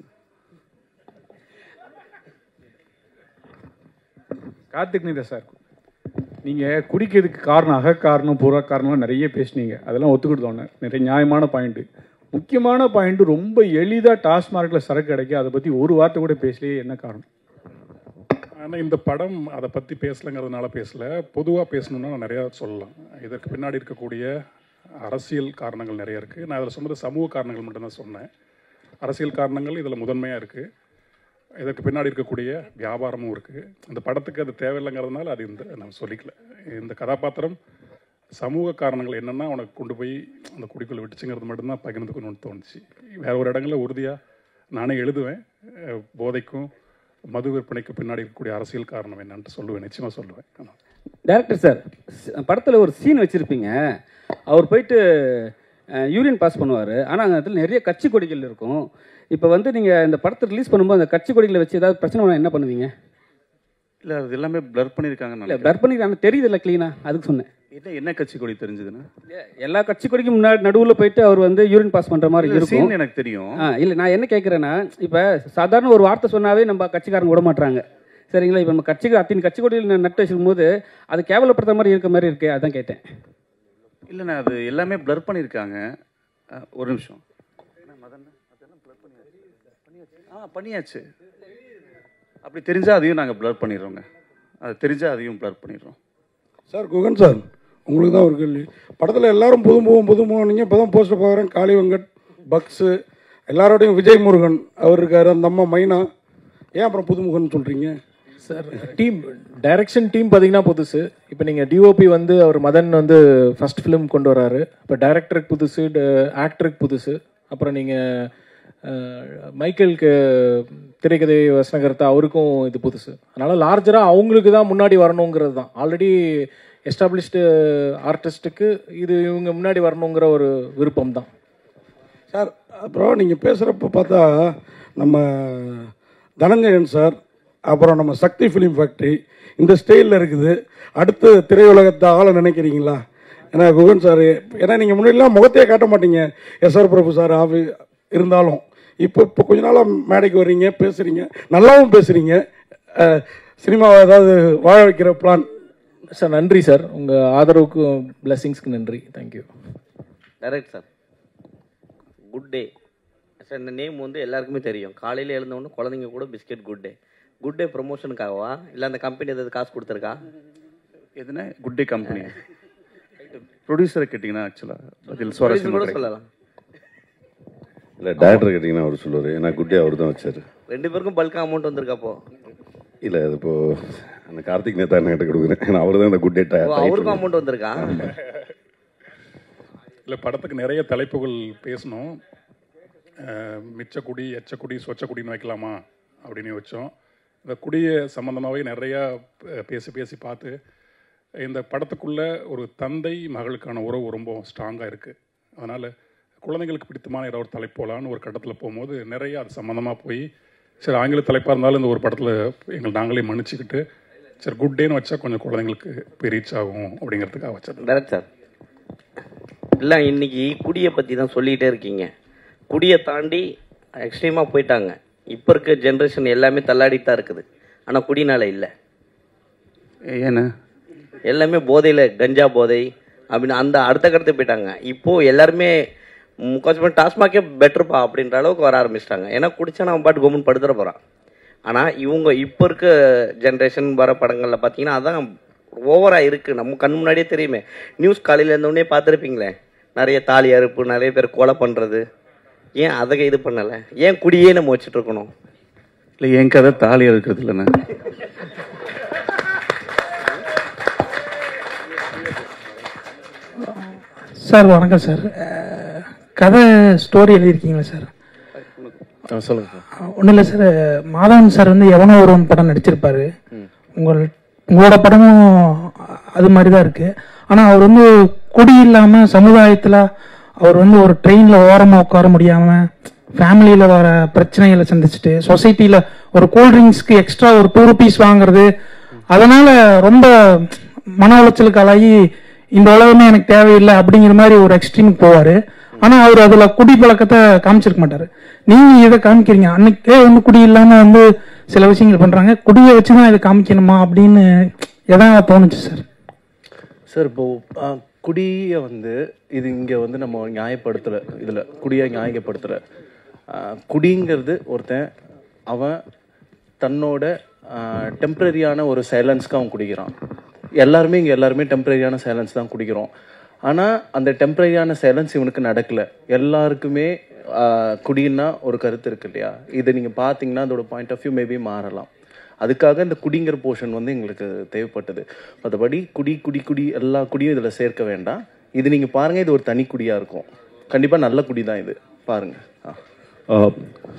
கார்த்திக் நேதா சார், நீங்கள் குடிக்கிறதுக்கு காரணம், அகக்காரணம், புற காரணம்லாம் நிறைய பேசுனீங்க, அதெல்லாம் ஒத்துக்கிட்டோன்னே நிறைய நியாயமான பாயிண்ட்டு. முக்கியமான பாயிண்ட்டு, ரொம்ப எளிதாக டாஸ்மார்க்கில் சரக்கு கிடைக்கும், அதை பற்றி ஒரு வார்த்தை கூட பேசலையே, என்ன காரணம்? ஆனால் இந்த படம் அதை பற்றி பேசலைங்கிறதுனால பேசலை, பொதுவாக பேசணுன்னா நான் நிறையா சொல்லலாம். இதற்கு பின்னாடி இருக்கக்கூடிய அரசியல் காரணங்கள் நிறைய இருக்குது. நான் அதில் சொன்னது சமூக காரணங்கள் மட்டும்தான் சொன்னேன். அரசியல் காரணங்கள் இதில் முதன்மையாக இருக்குது. இதற்கு பின்னாடி இருக்கக்கூடிய வியாபாரமும் இருக்குது. அந்த படத்துக்கு அது தேவையில்லைங்கிறதுனால அது நான் சொல்லிக்கல. இந்த கதாபாத்திரம் சமூக காரணங்கள் என்னென்னா உனக்கு கொண்டு போய் அந்த குடிக்குள்ளே விட்டுச்சுங்கிறது மட்டும்தான் பகிர்ந்துக்கணும்னு தோணுச்சு. வேறு ஒரு இடங்களில் உறுதியாக நானே எழுதுவேன். போதைக்கும் மது விற்பனைக்கு பின்னாடி இருக்கக்கூடிய அரசியல் காரணம் என்னன்ட்டு சொல்லுவேன், நிச்சயமாக சொல்லுவேன். டைரக்டர் சார், படத்தில் ஒரு சீன் வச்சுருப்பீங்க. அவர் போயிட்டு யூரின் பாஸ் பண்ணுவார். ஆனால் அந்த இடத்துல நிறைய கட்சி கொடிகள் இருக்கும். இப்போ வந்து நீங்கள் இந்த படத்தை ரிலீஸ் பண்ணும்போது அந்த கட்சி கொடிகளை வச்சு ஏதாவது பிரச்சனை பண்ணால் என்ன பண்ணுவீங்க? இல்லை, அது எல்லாமே பிளர் பண்ணியிருக்காங்க. இல்லை, பிளர் பண்ணியிருக்காங்க, தெரியுது இல்லை க்ளீனாக, அதுக்கு சொன்னேன். என்ன கட்சி கொடி தெரிஞ்சதுன்னா? எல்லா கட்சி கொடிக்கும் முன்னாடி நடுவில் போயிட்டு அவர் வந்து யூரின் பாஸ் பண்ணுற மாதிரி இருக்கும். எனக்கு தெரியும். இல்லை, நான் என்ன கேட்குறேன்னா, இப்போ சாதாரண ஒரு வார்த்தை சொன்னாவே நம்ம கட்சிக்காரங்க விட மாட்டாங்க, சரிங்களா? இப்போ நம்ம அத்தனை கட்சி கொடியில் நட்டு வச்சிருக்கும் போது அது கேவலப்படுத்த மாதிரி இருக்க மாதிரி இருக்கு, அதான் கேட்டேன். இல்லைண்ணா, அது எல்லாமே பிளர் பண்ணியிருக்காங்க. ஒரு நிமிஷம். பண்ணியாச்சு. அப்படி தெரிஞ்சால் அதையும் நாங்கள் பிளர் பண்ணிடுறோங்க. அது தெரிஞ்சால் அதையும் பிளர் பண்ணிடுறோம். சார், குகன் சார், உங்களுக்கு தான் ஒரு கேள்வி. படத்தில் எல்லாரும் புதுமுகம் நீங்கள் இப்போ தான் போஸ்டர் பார்க்குறேன். காளி வெங்கட், பக்ஸு, எல்லாரோடையும் விஜய் முருகன் அவர் இருக்கார், அந்த அம்மா மைனா. ஏன் அப்புறம் புதுமுகன்னு சொல்கிறீங்க சார்? டீம் டைரக்ஷன் டீம் பார்த்தீங்கன்னா புதுசு. இப்போ நீங்கள் டிஓபி வந்து அவர் மதன் வந்து ஃபஸ்ட் ஃபிலிம் கொண்டு வராரு. இப்போ டைரக்டருக்கு புதுசு, ஆக்டருக்கு புதுசு. அப்புறம் நீங்கள் மைக்கேலுக்கு திரைக்கதை வசனகர்த்தா, அவருக்கும் இது புதுசு. அதனால் லார்ஜராக அவங்களுக்கு தான் முன்னாடி வரணுங்கிறது தான். ஆல்ரெடி எஸ்டாப்ளிஷ்டு ஆர்டிஸ்ட்டுக்கு இது இவங்க முன்னாடி வரணுங்கிற ஒரு விருப்பம் தான் சார். அப்புறம் நீங்கள் பேசுகிறப்ப பார்த்தா நம்ம தனஞ்சயன் சார், அப்புறம் நம்ம சக்தி ஃபிலிம் ஃபேக்ட்ரி இந்த ஸ்டைலில் இருக்குது. அடுத்து திரையுலகத்தை ஆள நினைக்கிறீங்களா? ஏன்னா குகன் சார், ஏன்னா நீங்கள் முன்னாடிலாம் முகத்தையே காட்ட மாட்டீங்க. எஸ்ஆர் பிரபு சார் இருந்தாலும் இப்போ கொஞ்ச நாளாக மேடைக்கு வர்றீங்க, பேசுகிறீங்க, நல்லாவும் பேசுகிறீங்க. சினிமாவை ஏதாவது வாழ வைக்கிற பிளான்? சார், நன்றி சார், உங்கள் ஆதரவுக்கு பிளெஸிங்ஸ்க்கு நன்றி. Thank you. Direct sir, good day sir. இந்த நேம் வந்து எல்லாருக்குமே தெரியும். காலையில் எழுந்தவொடனே குழந்தைங்க கூட biscuit good day. Good day ப்ரொமோஷனுக்காகவா இல்லை அந்த கம்பெனி ஏதாவது காசு கொடுத்துருக்கா? எதுனா குட் டே கம்பெனி ப்ரொடியூசரை கேட்டிங்கன்னா ஆக்சுவலாக கூட சொல்லலாம். இல்லை, டேரக்டர் கேட்டிங்கன்னா அவர் சொல்லுவார். ஏன்னா குட் டே அவர் தான் வச்சார். ரெண்டு பேருக்கும் பல்காக அமௌண்ட் வந்திருக்காப்போ? இல்லை, அது இப்போ அந்த கார்த்திக் நேதா என்ன கிட்ட கொடுக்குறேன். ஏன்னா அவர் தான் இந்த குட் டே அவருக்கும் அமௌண்ட் வந்திருக்கா? இல்லை, படத்துக்கு நிறைய தலைப்புகள் பேசணும். மிச்சக்குடி, எச்சக்குடி, சொச்சக்குடின்னு வைக்கலாமா அப்படின்னு வச்சோம். இந்த குடியை சம்மந்தமாகவே நிறையா பேசி பார்த்து இந்த படத்துக்குள்ளே ஒரு தந்தை மகளுக்கான உறவு ரொம்ப ஸ்ட்ராங்காக இருக்குது. அதனால் குழந்தைங்களுக்கு பிடித்தமான ஏதாவது ஒரு தலைப்பு போகலான்னு ஒரு கட்டத்தில் போகும்போது நிறைய அது சம்மந்தமாக போய், சரி ஆங்கில தலைப்பாக இருந்தாலும் இந்த ஒரு படத்தில் நாங்களே மன்னிச்சுக்கிட்டு சரி குட் டேன்னு வச்சா கொஞ்சம் குழந்தைங்களுக்கு போய் ரீச் ஆகும் அப்படிங்கிறதுக்காக வச்சது. டேரக்ட் சார், இல்லை இன்னைக்கு குடியை பற்றி தான் சொல்லிகிட்டே இருக்கீங்க. குடியை தாண்டி எக்ஸ்ட்ரீமாக போயிட்டாங்க. இப்போ இருக்க ஜென்ரேஷன் எல்லாமே தள்ளாடிட்டு தான் இருக்குது. ஆனால் குடினால இல்லை. ஏன்னா எல்லாமே போதையில், கஞ்சா போதை அப்படின்னு அந்த அடுத்த கட்டத்துக்கு போயிட்டாங்க. இப்போது எல்லாருமே முக்கால்வாசி டாஸ்மாகே பெட்டர்ப்பா அப்படின்ற அளவுக்கு வர ஆரம்பிச்சிட்டாங்க. ஏன்னா குடிச்சா நம்ம பாட்டு கவர்மெண்ட் படுத்துட போகிறான். ஆனால் இவங்க இப்போ இருக்க ஜென்ரேஷன் வர படங்களில் பார்த்தீங்கன்னா அதான் ஓவராக இருக்குது. நம்ம கண் முன்னாடியே தெரியுமே. நியூஸ் காலையில் இருந்தோடனே பார்த்துருப்பீங்களே, நிறைய தாலி அறுப்பு, நிறைய பேர் கொலை பண்ணுறது. ஏன் அதை இது பண்ணலை? ஏன் குடியே நம்ம வச்சுட்டு இருக்கணும்? இல்லை, என் கதை தாலி அறுக்கிறது இல்லைண்ணா. சார் வணக்கம் சார். கதை ஸ்டோரி எழுதியிருக்கீங்களா சார்? சொல்லுங்கள் சார். ஒன்றும் இல்லை சார், மாதவன் சார் வந்து எவனோ ஒருவன் படம் நடிச்சிருப்பாரு. உங்களோட படமும் அது மாதிரி தான் இருக்கு. ஆனால் அவர் வந்து குடி இல்லாமல் சமுதாயத்தில் அவர் வந்து ஒரு ட்ரெயினில் ஓரமாக உட்கார முடியாமல் ஃபேமிலியில் வர பிரச்சனைகளை சந்திச்சுட்டு சொசைட்டியில் ஒரு கூல்ட்ரிங்க்ஸ்க்கு எக்ஸ்ட்ரா ஒரு 2 rupees வாங்குறது, அதனால ரொம்ப மன உளைச்சலுக்கு ஆளாகி இந்த உலகமே எனக்கு தேவையில்லை அப்படிங்கிற மாதிரி ஒரு எக்ஸ்ட்ரீமுக்கு போவாரு. ஆனா அவர் அதுல குடி பழக்கத்தை காமிச்சிருக்க மாட்டாரு. நீங்க இதை காமிக்கிறீங்க. அன்னைக்கே வந்து குடி இல்லாம வந்து சில விஷயங்கள் பண்றாங்க. குடியை வச்சுதான் இதை காமிக்கணுமா அப்படின்னு எதாவது தோணுச்சு சார். சார், இப்போ குடியை வந்து இது இங்கே வந்து நம்ம நியாயப்படுத்தலை. இதில் குடியை நியாயப்படுத்தலை. குடிங்கிறது ஒருத்தன் அவன் தன்னோட டெம்பரரியான ஒரு சைலன்ஸ்க்கு அவன் குடிக்கிறான். எல்லாருமே இங்கே எல்லாருமே டெம்பரரியான சைலன்ஸ் தான் குடிக்கிறோம். ஆனால் அந்த டெம்பரரியான சைலன்ஸ் இவனுக்கு நடக்கலை. எல்லாருக்குமே குடின்னா ஒரு கருத்து இருக்கு இல்லையா, இதை நீங்கள் பார்த்தீங்கன்னா அதோட பாயிண்ட் ஆஃப் வியூ மேபி மாறலாம். அதுக்காக இந்த குடிங்கிற போர்ஷன் வந்து எங்களுக்கு தேவைப்பட்டது. மற்றபடி குடி எல்லா குடியும் இதில் சேர்க்க வேண்டாம். இது நீங்கள் பாருங்கள், இது ஒரு தனி குடியாக இருக்கும். கண்டிப்பாக நல்ல குடி தான் இது, பாருங்கள்.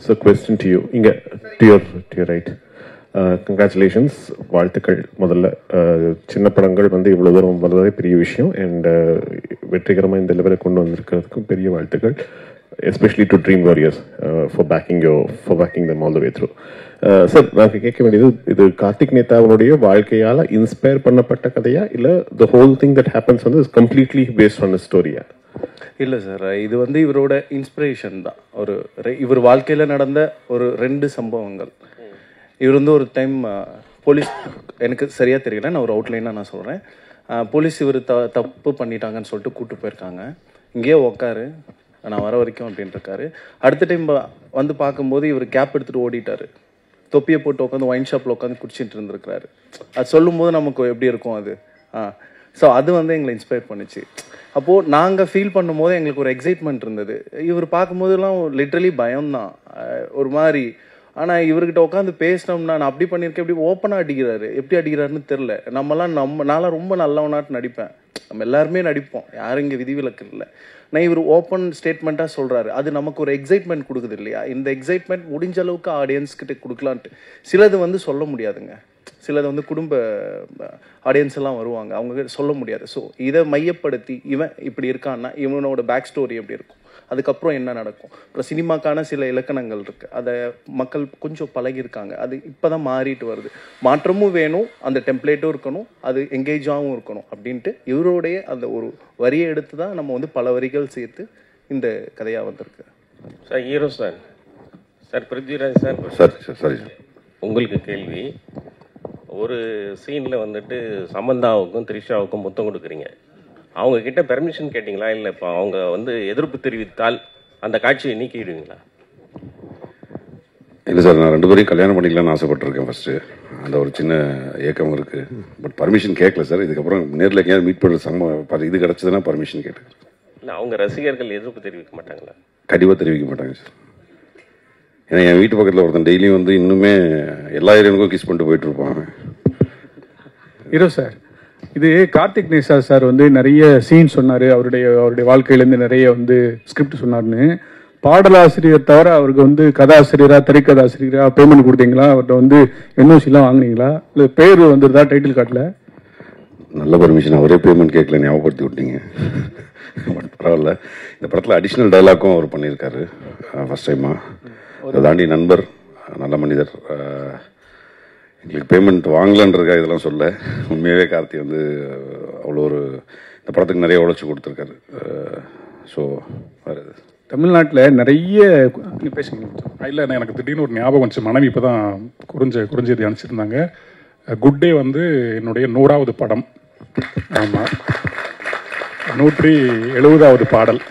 So question to you, இங்கே to your right. கங்க்ராச்சுலேஷன்ஸ், வாழ்த்துக்கள். முதல்ல சின்ன படங்கள் வந்து இவ்வளோ தூரம் வர்றதே பெரிய விஷயம். அண்ட் வெற்றிகரமாக இந்த லெவலை கொண்டு வந்திருக்கிறதுக்கும் பெரிய வாழ்த்துக்கள். Especially to Dream Warriors for backing them all the way through. Sir, நான் கேட்க வேண்டியது, இது கார்த்திக் நேதாவுடைய வாழ்க்கையால் இன்ஸ்பயர் பண்ணப்பட்ட கதையா, இல்லை the whole thing that happens வந்து is completely based on a story-யா? இல்லை சார், இது வந்து இவரோட இன்ஸ்பிரேஷன் தான். இவர் வாழ்க்கையில் நடந்த ஒரு 2 சம்பவங்கள். இவர் வந்து ஒரு டைம் போலீஸ், எனக்கு சரியாக தெரியல, நான் ஒரு அவுட்லைனாக நான் சொல்கிறேன். போலீஸ் இவர் தப்பு பண்ணிட்டாங்கன்னு சொல்லிட்டு கூப்பிட்டு போயிருக்காங்க. இங்கேயே உக்காரு, நான் வர வரைக்கும் அப்படின்ட்டு இருக்காரு. அடுத்த டைம் வந்து பார்க்கும்போது இவர் கேப் எடுத்துகிட்டு ஓடிட்டார். தொப்பியை போட்டு உட்காந்து ஒயின் ஷாப்பில் உட்காந்து குடிச்சிட்டு இருந்திருக்கிறாரு. அது சொல்லும்போது நமக்கு எப்படி இருக்கும் அது. ஸோ அது வந்து எங்களை இன்ஸ்பயர் பண்ணிச்சு. அப்போது நாங்கள் ஃபீல் பண்ணும்போது எங்களுக்கு ஒரு எக்ஸைட்மெண்ட் இருந்தது. இவர் பார்க்கும்போதெல்லாம் லிட்ரலி பயம்தான் ஒரு மாதிரி. ஆனால் இவர்கிட்ட உட்காந்து பேசினோம்னா, நான் அப்படி பண்ணியிருக்கேன், எப்படி ஓப்பனாக அடிக்கிறாரு, எப்படி அடிக்கிறாருன்னு தெரில. நான்லாம் ரொம்ப நல்லவனாட்டு நடிப்பேன், நம்ம எல்லாருமே நடிப்போம், யாரும் இங்கே விதிவிலக்கு இல்லை. நான் இவர் ஓப்பன் ஸ்டேட்மெண்ட்டாக சொல்கிறாரு, அது நமக்கு ஒரு எக்ஸைட்மெண்ட் கொடுக்குது இல்லையா. இந்த எக்ஸைட்மெண்ட் முடிஞ்ச அளவுக்கு ஆடியன்ஸ்கிட்ட கொடுக்கலான்ட்டு. சிலது வந்து சொல்ல முடியாதுங்க, சிலது வந்து குடும்ப ஆடியன்ஸ் எல்லாம் வருவாங்க, அவங்க சொல்ல முடியாது. ஸோ இதை மையப்படுத்தி இவன் இப்படி இருக்கான்னா இவனோட பேக் ஸ்டோரி எப்படி இருக்கும், அதுக்கப்புறம் என்ன நடக்கும். அப்புறம் சினிமாக்கான சில இலக்கணங்கள் இருக்குது, அதை மக்கள் கொஞ்சம் பழகியிருக்காங்க. அது இப்போ தான் மாறிட்டு வருது. மாற்றமும் வேணும், அந்த டெம்ப்ளேட்டும் இருக்கணும், அது எங்கேஜாகவும் இருக்கணும் அப்படின்ட்டு இவருடைய அந்த ஒரு வரியை எடுத்து தான் நம்ம வந்து பல வரிகள் சேர்த்து இந்த கதையாக வந்திருக்கு. Sir, hero sir, Prithviraj sir, சரி உங்களுக்கு கேள்வி. ஒரு சீனில் வந்துட்டு சமந்தாவுக்கும் த்ரிஷாவுக்கும் முத்தம் கொடுக்குறீங்க. அவங்க கிட்ட பெர்மிஷன் கேட்டிங்களா, இல்லை இப்போ அவங்க வந்து எதிர்ப்பு தெரிவித்தால் அந்த காட்சியை நீக்கிடுவீங்களா? இல்லை சார், நான் 2 பேரையும் கல்யாணம் பண்ணிக்கலாம்னு ஆசைப்பட்டிருக்கேன் ஃபஸ்ட்டு. அந்த ஒரு சின்ன ஏக்கம் இருக்குது. பட் பர்மிஷன் கேட்கல சார். இதுக்கப்புறம் நேரில் எங்கேயாவது மீட் பண்ணுற இது கிடச்சதுன்னா பர்மிஷன் கேட்டுக்கிறேன். இல்லை, அவங்க ரசிகர்கள் எதிர்ப்பு தெரிவிக்க மாட்டாங்களா? கண்டிப்பாக தெரிவிக்க மாட்டாங்க சார். ஏன்னா என் வீட்டு பக்கத்தில் ஒருத்தன் டெய்லியும் வந்து இன்னுமே எல்லா ஏரியாவுக்கும் கிஸ் பண்ணிட்டு போயிட்டு இருப்பாங்க. ஹீரோ சார், இது கார்த்திக் நேசா சார் வந்து நிறைய சீன் சொன்னார், அவருடைய வாழ்க்கையிலேருந்து நிறைய வந்து ஸ்கிரிப்ட் சொன்னார்னு. பாடலாசிரியர் தவிர அவருக்கு வந்து கதாசிரியரா, திரைக்கதாசிரியரா பேமெண்ட் கொடுத்தீங்களா? அவர்கிட்ட வந்து என்ஓசிலாம் வாங்கினீங்களா? இல்லை பேர் வந்துருதா டைட்டில் கார்டில்? நல்ல பர்மிஷன், அவரே பேமெண்ட் கேட்கல, ஞாபகப்படுத்தி விட்டீங்க. பட் பரவாயில்ல. இந்த படத்தில் அடிஷ்னல் டைலாக்கும் அவர் பண்ணியிருக்காரு ஃபஸ்ட் டைமாக. அதை தாண்டி நண்பர், நல்ல மனிதர், எங்களுக்கு பேமெண்ட் வாங்கலன்றதுக்காக இதெல்லாம் சொல்ல. உண்மையாகவே கார்த்தி வந்து அவ்வளோ ஒரு இந்த படத்துக்கு நிறைய உழைச்சி கொடுத்துருக்காரு. ஸோ வேறு தமிழ்நாட்டில் நிறைய பேசுங்க. இல்லை, எனக்கு திடீர்னு ஒரு ஞாபகம் வந்துச்சு. மனைவி இப்போ தான் குறிஞ்செய்தி அனுப்பிச்சிருந்தாங்க. குட் டே வந்து என்னுடைய 100வது படம். ஆமாம், 170வது பாடல்,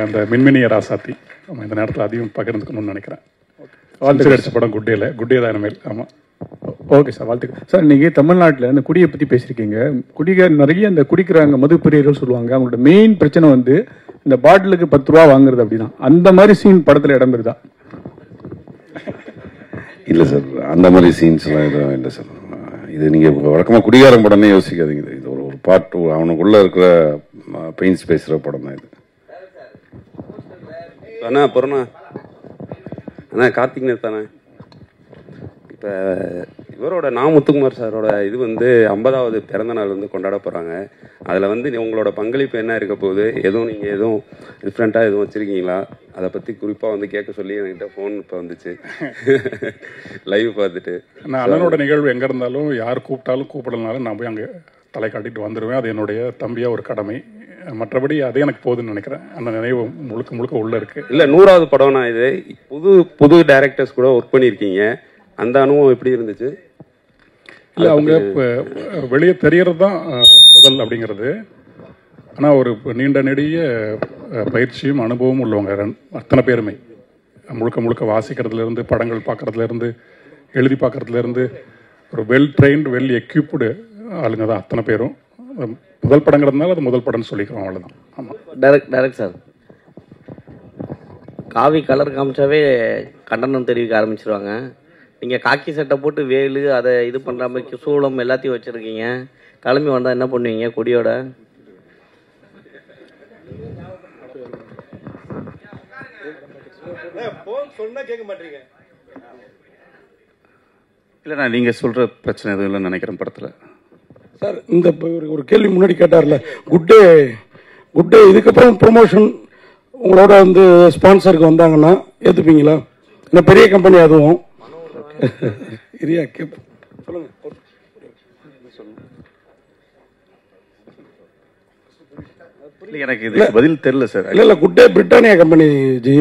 அந்த மின்மினிய ராசாத்தி. ஆமாம், இந்த நேரத்தில் அதையும் பகிர்ந்துக்கணும்னு நினைக்கிறேன். வாழ்த்து அடிச்ச படம் குட் டேல, குட் டே தான் இனிமேல். ஆமாம், ஓகே சார், வாழ்த்துக்கள் சார். நீங்கள் தமிழ்நாட்டில் இந்த குடியை பற்றி பேசியிருக்கீங்க. நிறைய இந்த குடிக்கிறாங்க, மது பிரியர்கள் சொல்லுவாங்க. அவங்களோட மெயின் பிரச்சனை வந்து இந்த பாட்டிலுக்கு 10 ரூபா வாங்குறது அப்படின்னா, அந்த மாதிரி சீன் படத்தில் இடம் பெறுதா? இல்லை சார், அந்த மாதிரி சீன்ஸ்லாம் எதுவும் இல்லை சார். இது நீங்கள் வழக்கமாக குடிகாரம் படமே யோசிக்காதீங்க. இது ஒரு பாட்டு, அவனுக்குள்ளே இருக்கிற பெயின்ஸ் பேசுகிற படம் தான் இது. அண்ணா பொருண்ணா, அண்ணா கார்த்திக் நேத்தாண்ணா, இப்போ இவரோட முத்துக்குமார் சாரோட இது வந்து 50வது பிறந்த நாள் வந்து கொண்டாட போகிறாங்க. அதில் வந்து உங்களோட பங்களிப்பு என்ன இருக்க போகுது? நீங்கள் எதுவும் டிஃப்ரெண்ட்டாக எதுவும் வச்சுருக்கீங்களா? அதை பற்றி குறிப்பாக வந்து கேட்க சொல்லி என்கிட்ட ஃபோன் இப்போ வந்துச்சு லைவ் பார்த்துட்டு. நான் அண்ணனோட நிகழ்வு எங்கே இருந்தாலும், யார் கூப்பிட்டாலும் கூப்பிடலனாலும் நான் போய் அங்கே தலை காட்டிட்டு வந்துடுவேன். அது என்னுடைய தம்பியாக ஒரு கடமை. மற்றபடி அதே எனக்கு போகுதுன்னு நினைக்கிறேன். அந்த நினைவு முழுக்க உள்ளே இருக்குது. இல்லை, 100வது படம்னா இது புது டைரக்டர்ஸ் கூட ஒர்க் பண்ணியிருக்கீங்க. அந்த அனுபவம் எப்படி இருந்துச்சு? இல்லை, அவங்க இப்போ வெளியே தெரியறது தான் முதல் அப்படிங்கிறது. ஆனால் ஒரு நீண்ட நெடிய பயிற்சியும் அனுபவமும் உள்ளவங்க அத்தனை பேருமே. முழுக்க வாசிக்கிறதுலேருந்து, படங்கள் பார்க்குறதுலேருந்து, எழுதி பார்க்குறதுலேருந்து, ஒரு வெல் ட்ரெயின்டு, வெல் எக்யூப்டு ஆளுங்க தான் அத்தனை பேரும். முதல் படங்கிறதுனால அது முதல் படம்னு சொல்லிக்கிறோம், அவ்வளோதான். ஆமாம். டைரக்ட் சார், காவி கலர் காமிச்சாவே கண்டனம் தெரிவிக்க ஆரம்பிச்சிருவாங்க. நீங்கள் காக்கி சட்டை போட்டு வேலு அதை இது பண்ணுற மாதிரி சூளம் எல்லாத்தையும் வச்சுருக்கீங்க. கிளம்பி வந்தால் என்ன பண்ணுவீங்க கொடியோட? கேட்க மாட்டீங்க. இல்லைண்ணா, நீங்கள் சொல்கிற பிரச்சனை எதுவும் இல்லைன்னு நினைக்கிறேன் படத்தில். சார், இந்த ஒரு கேள்வி முன்னாடி கேட்டார்ல, குட் டே இதுக்கப்புறம் ப்ரொமோஷன் உங்களோட வந்து ஸ்பான்சருக்கு வந்தாங்கன்னா ஏற்றுப்பீங்களா? இந்த பெரிய கம்பெனி அதுவும் இரியா கேப் சொல்லுங்க. எனக்கு இது பதில் தெரியல சார். இல்ல good day Britannia company G,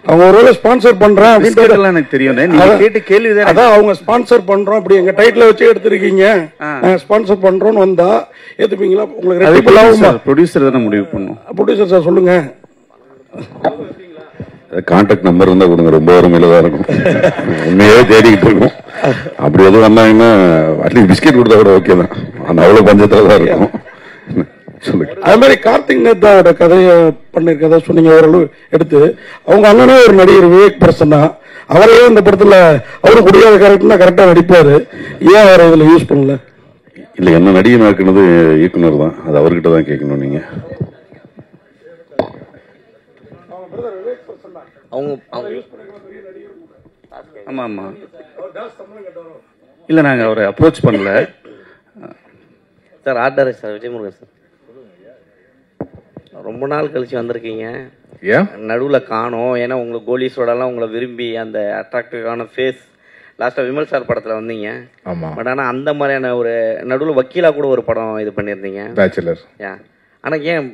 அவங்க ஒருவேளை ஸ்பான்சர் பண்றேன் அப்படின்றது எனக்கு தெரியும். நீங்க கேட்ட கேள்வி தான். அதான் அவங்க ஸ்பான்சர் பண்றோம் அப்படி எங்க டைட்டில் வச்சு எடுத்திருக்கீங்க, நாங்க ஸ்பான்சர் பண்றோம்னு வந்தா ஏத்துப்பீங்களா? உங்களுக்கு ரெட்டிபிள் ஆகுமா? ப்ரொடியூசர் தானே முடிவு பண்ணும். ப்ரொடியூசர் சார் சொல்லுங்க. கான்டாக்ட் நம்பர் இருந்தா கொடுங்க, ரொம்ப அருமையில தான் இருக்கும். உண்மையாவே தேடிக்கிட்டு இருக்கும். அப்படி எதுவும் வந்தாங்கன்னா அட்லீஸ்ட் பிஸ்கெட் கொடுத்தா கூட ஓகே தான். அந்த அவ்வளவு பஞ்சத்துல தான் இருக்கும். அது மாதிரி கார்த்திக் நேத்தாவோட கதையை பண்ணிருக்கதா சொன்னீங்க, ஓரளவு எடுத்து. அவங்க அண்ணனே ஒரு நடிகர் விவேக் பிரசன்னா, அவரையே இந்த படத்துல அவரு குடியாத கேரக்டர்னா கரெக்டா நடிப்பாரு, ஏன் அவரை இதுல யூஸ் பண்ணல? இல்ல, என்ன நடிகை நடக்கிறது இயக்குனர் தான், அது அவர்கிட்ட தான் கேட்கணும் நீங்க. ஆமா ஆமா. இல்ல, நாங்க அவரை அப்ரோச் பண்ணல sir. Art director sir Vijayamurugan sir, ரொம்ப நாள் கழிச்சு வந்திருக்கீங்க. நடுவில் காணோம். ஏன்னா உங்களுக்கு கோலிஸோடலாம் உங்களை விரும்பி அந்த அட்ராக்டிவான ஃபேஸ் லாஸ்ட்டாக விமல் சார் படத்தில் வந்தீங்க. பட் ஆனால் அந்த மாதிரியான ஒரு நடுவில் வக்கீலாக கூட ஒரு படம் இது பண்ணியிருந்தீங்க, பேச்சுலர். ஆனால் ஏன்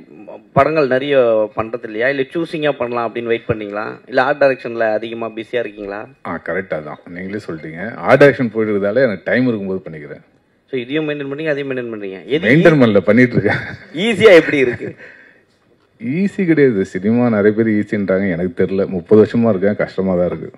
படங்கள் நிறைய பண்ணுறது இல்லையா? இல்லை சூஸிங்காக பண்ணலாம் அப்படின்னு வெயிட் பண்ணீங்களா? இல்லை ஆர்ட் டைரக்ஷனில் அதிகமாக பிஸியாக இருக்கீங்களா? கரெக்டாக தான் நீங்களே சொல்லிட்டீங்க. ஆர்ட் டைரக்ஷன் போயிட்டு இருக்கிறதால எனக்கு டைம் இருக்கும்போது பண்ணிக்கிறேன். ஸோ இதையும் மெயின்டைன் பண்ணீங்க, அதையும் மெயின்டைன் பண்ணுறீங்க. மெயின்டைன் பண்ணல, பண்ணிட்டு இருக்கேன். ஈஸியாக எப்படி இருக்கு? ஈஸி கிடையாது. சினிமா நிறைய பேர் ஈஸின்றாங்க, எனக்கு தெரியல. 30 வருஷமா இருக்கேன், கஷ்டமா தான் இருக்கு.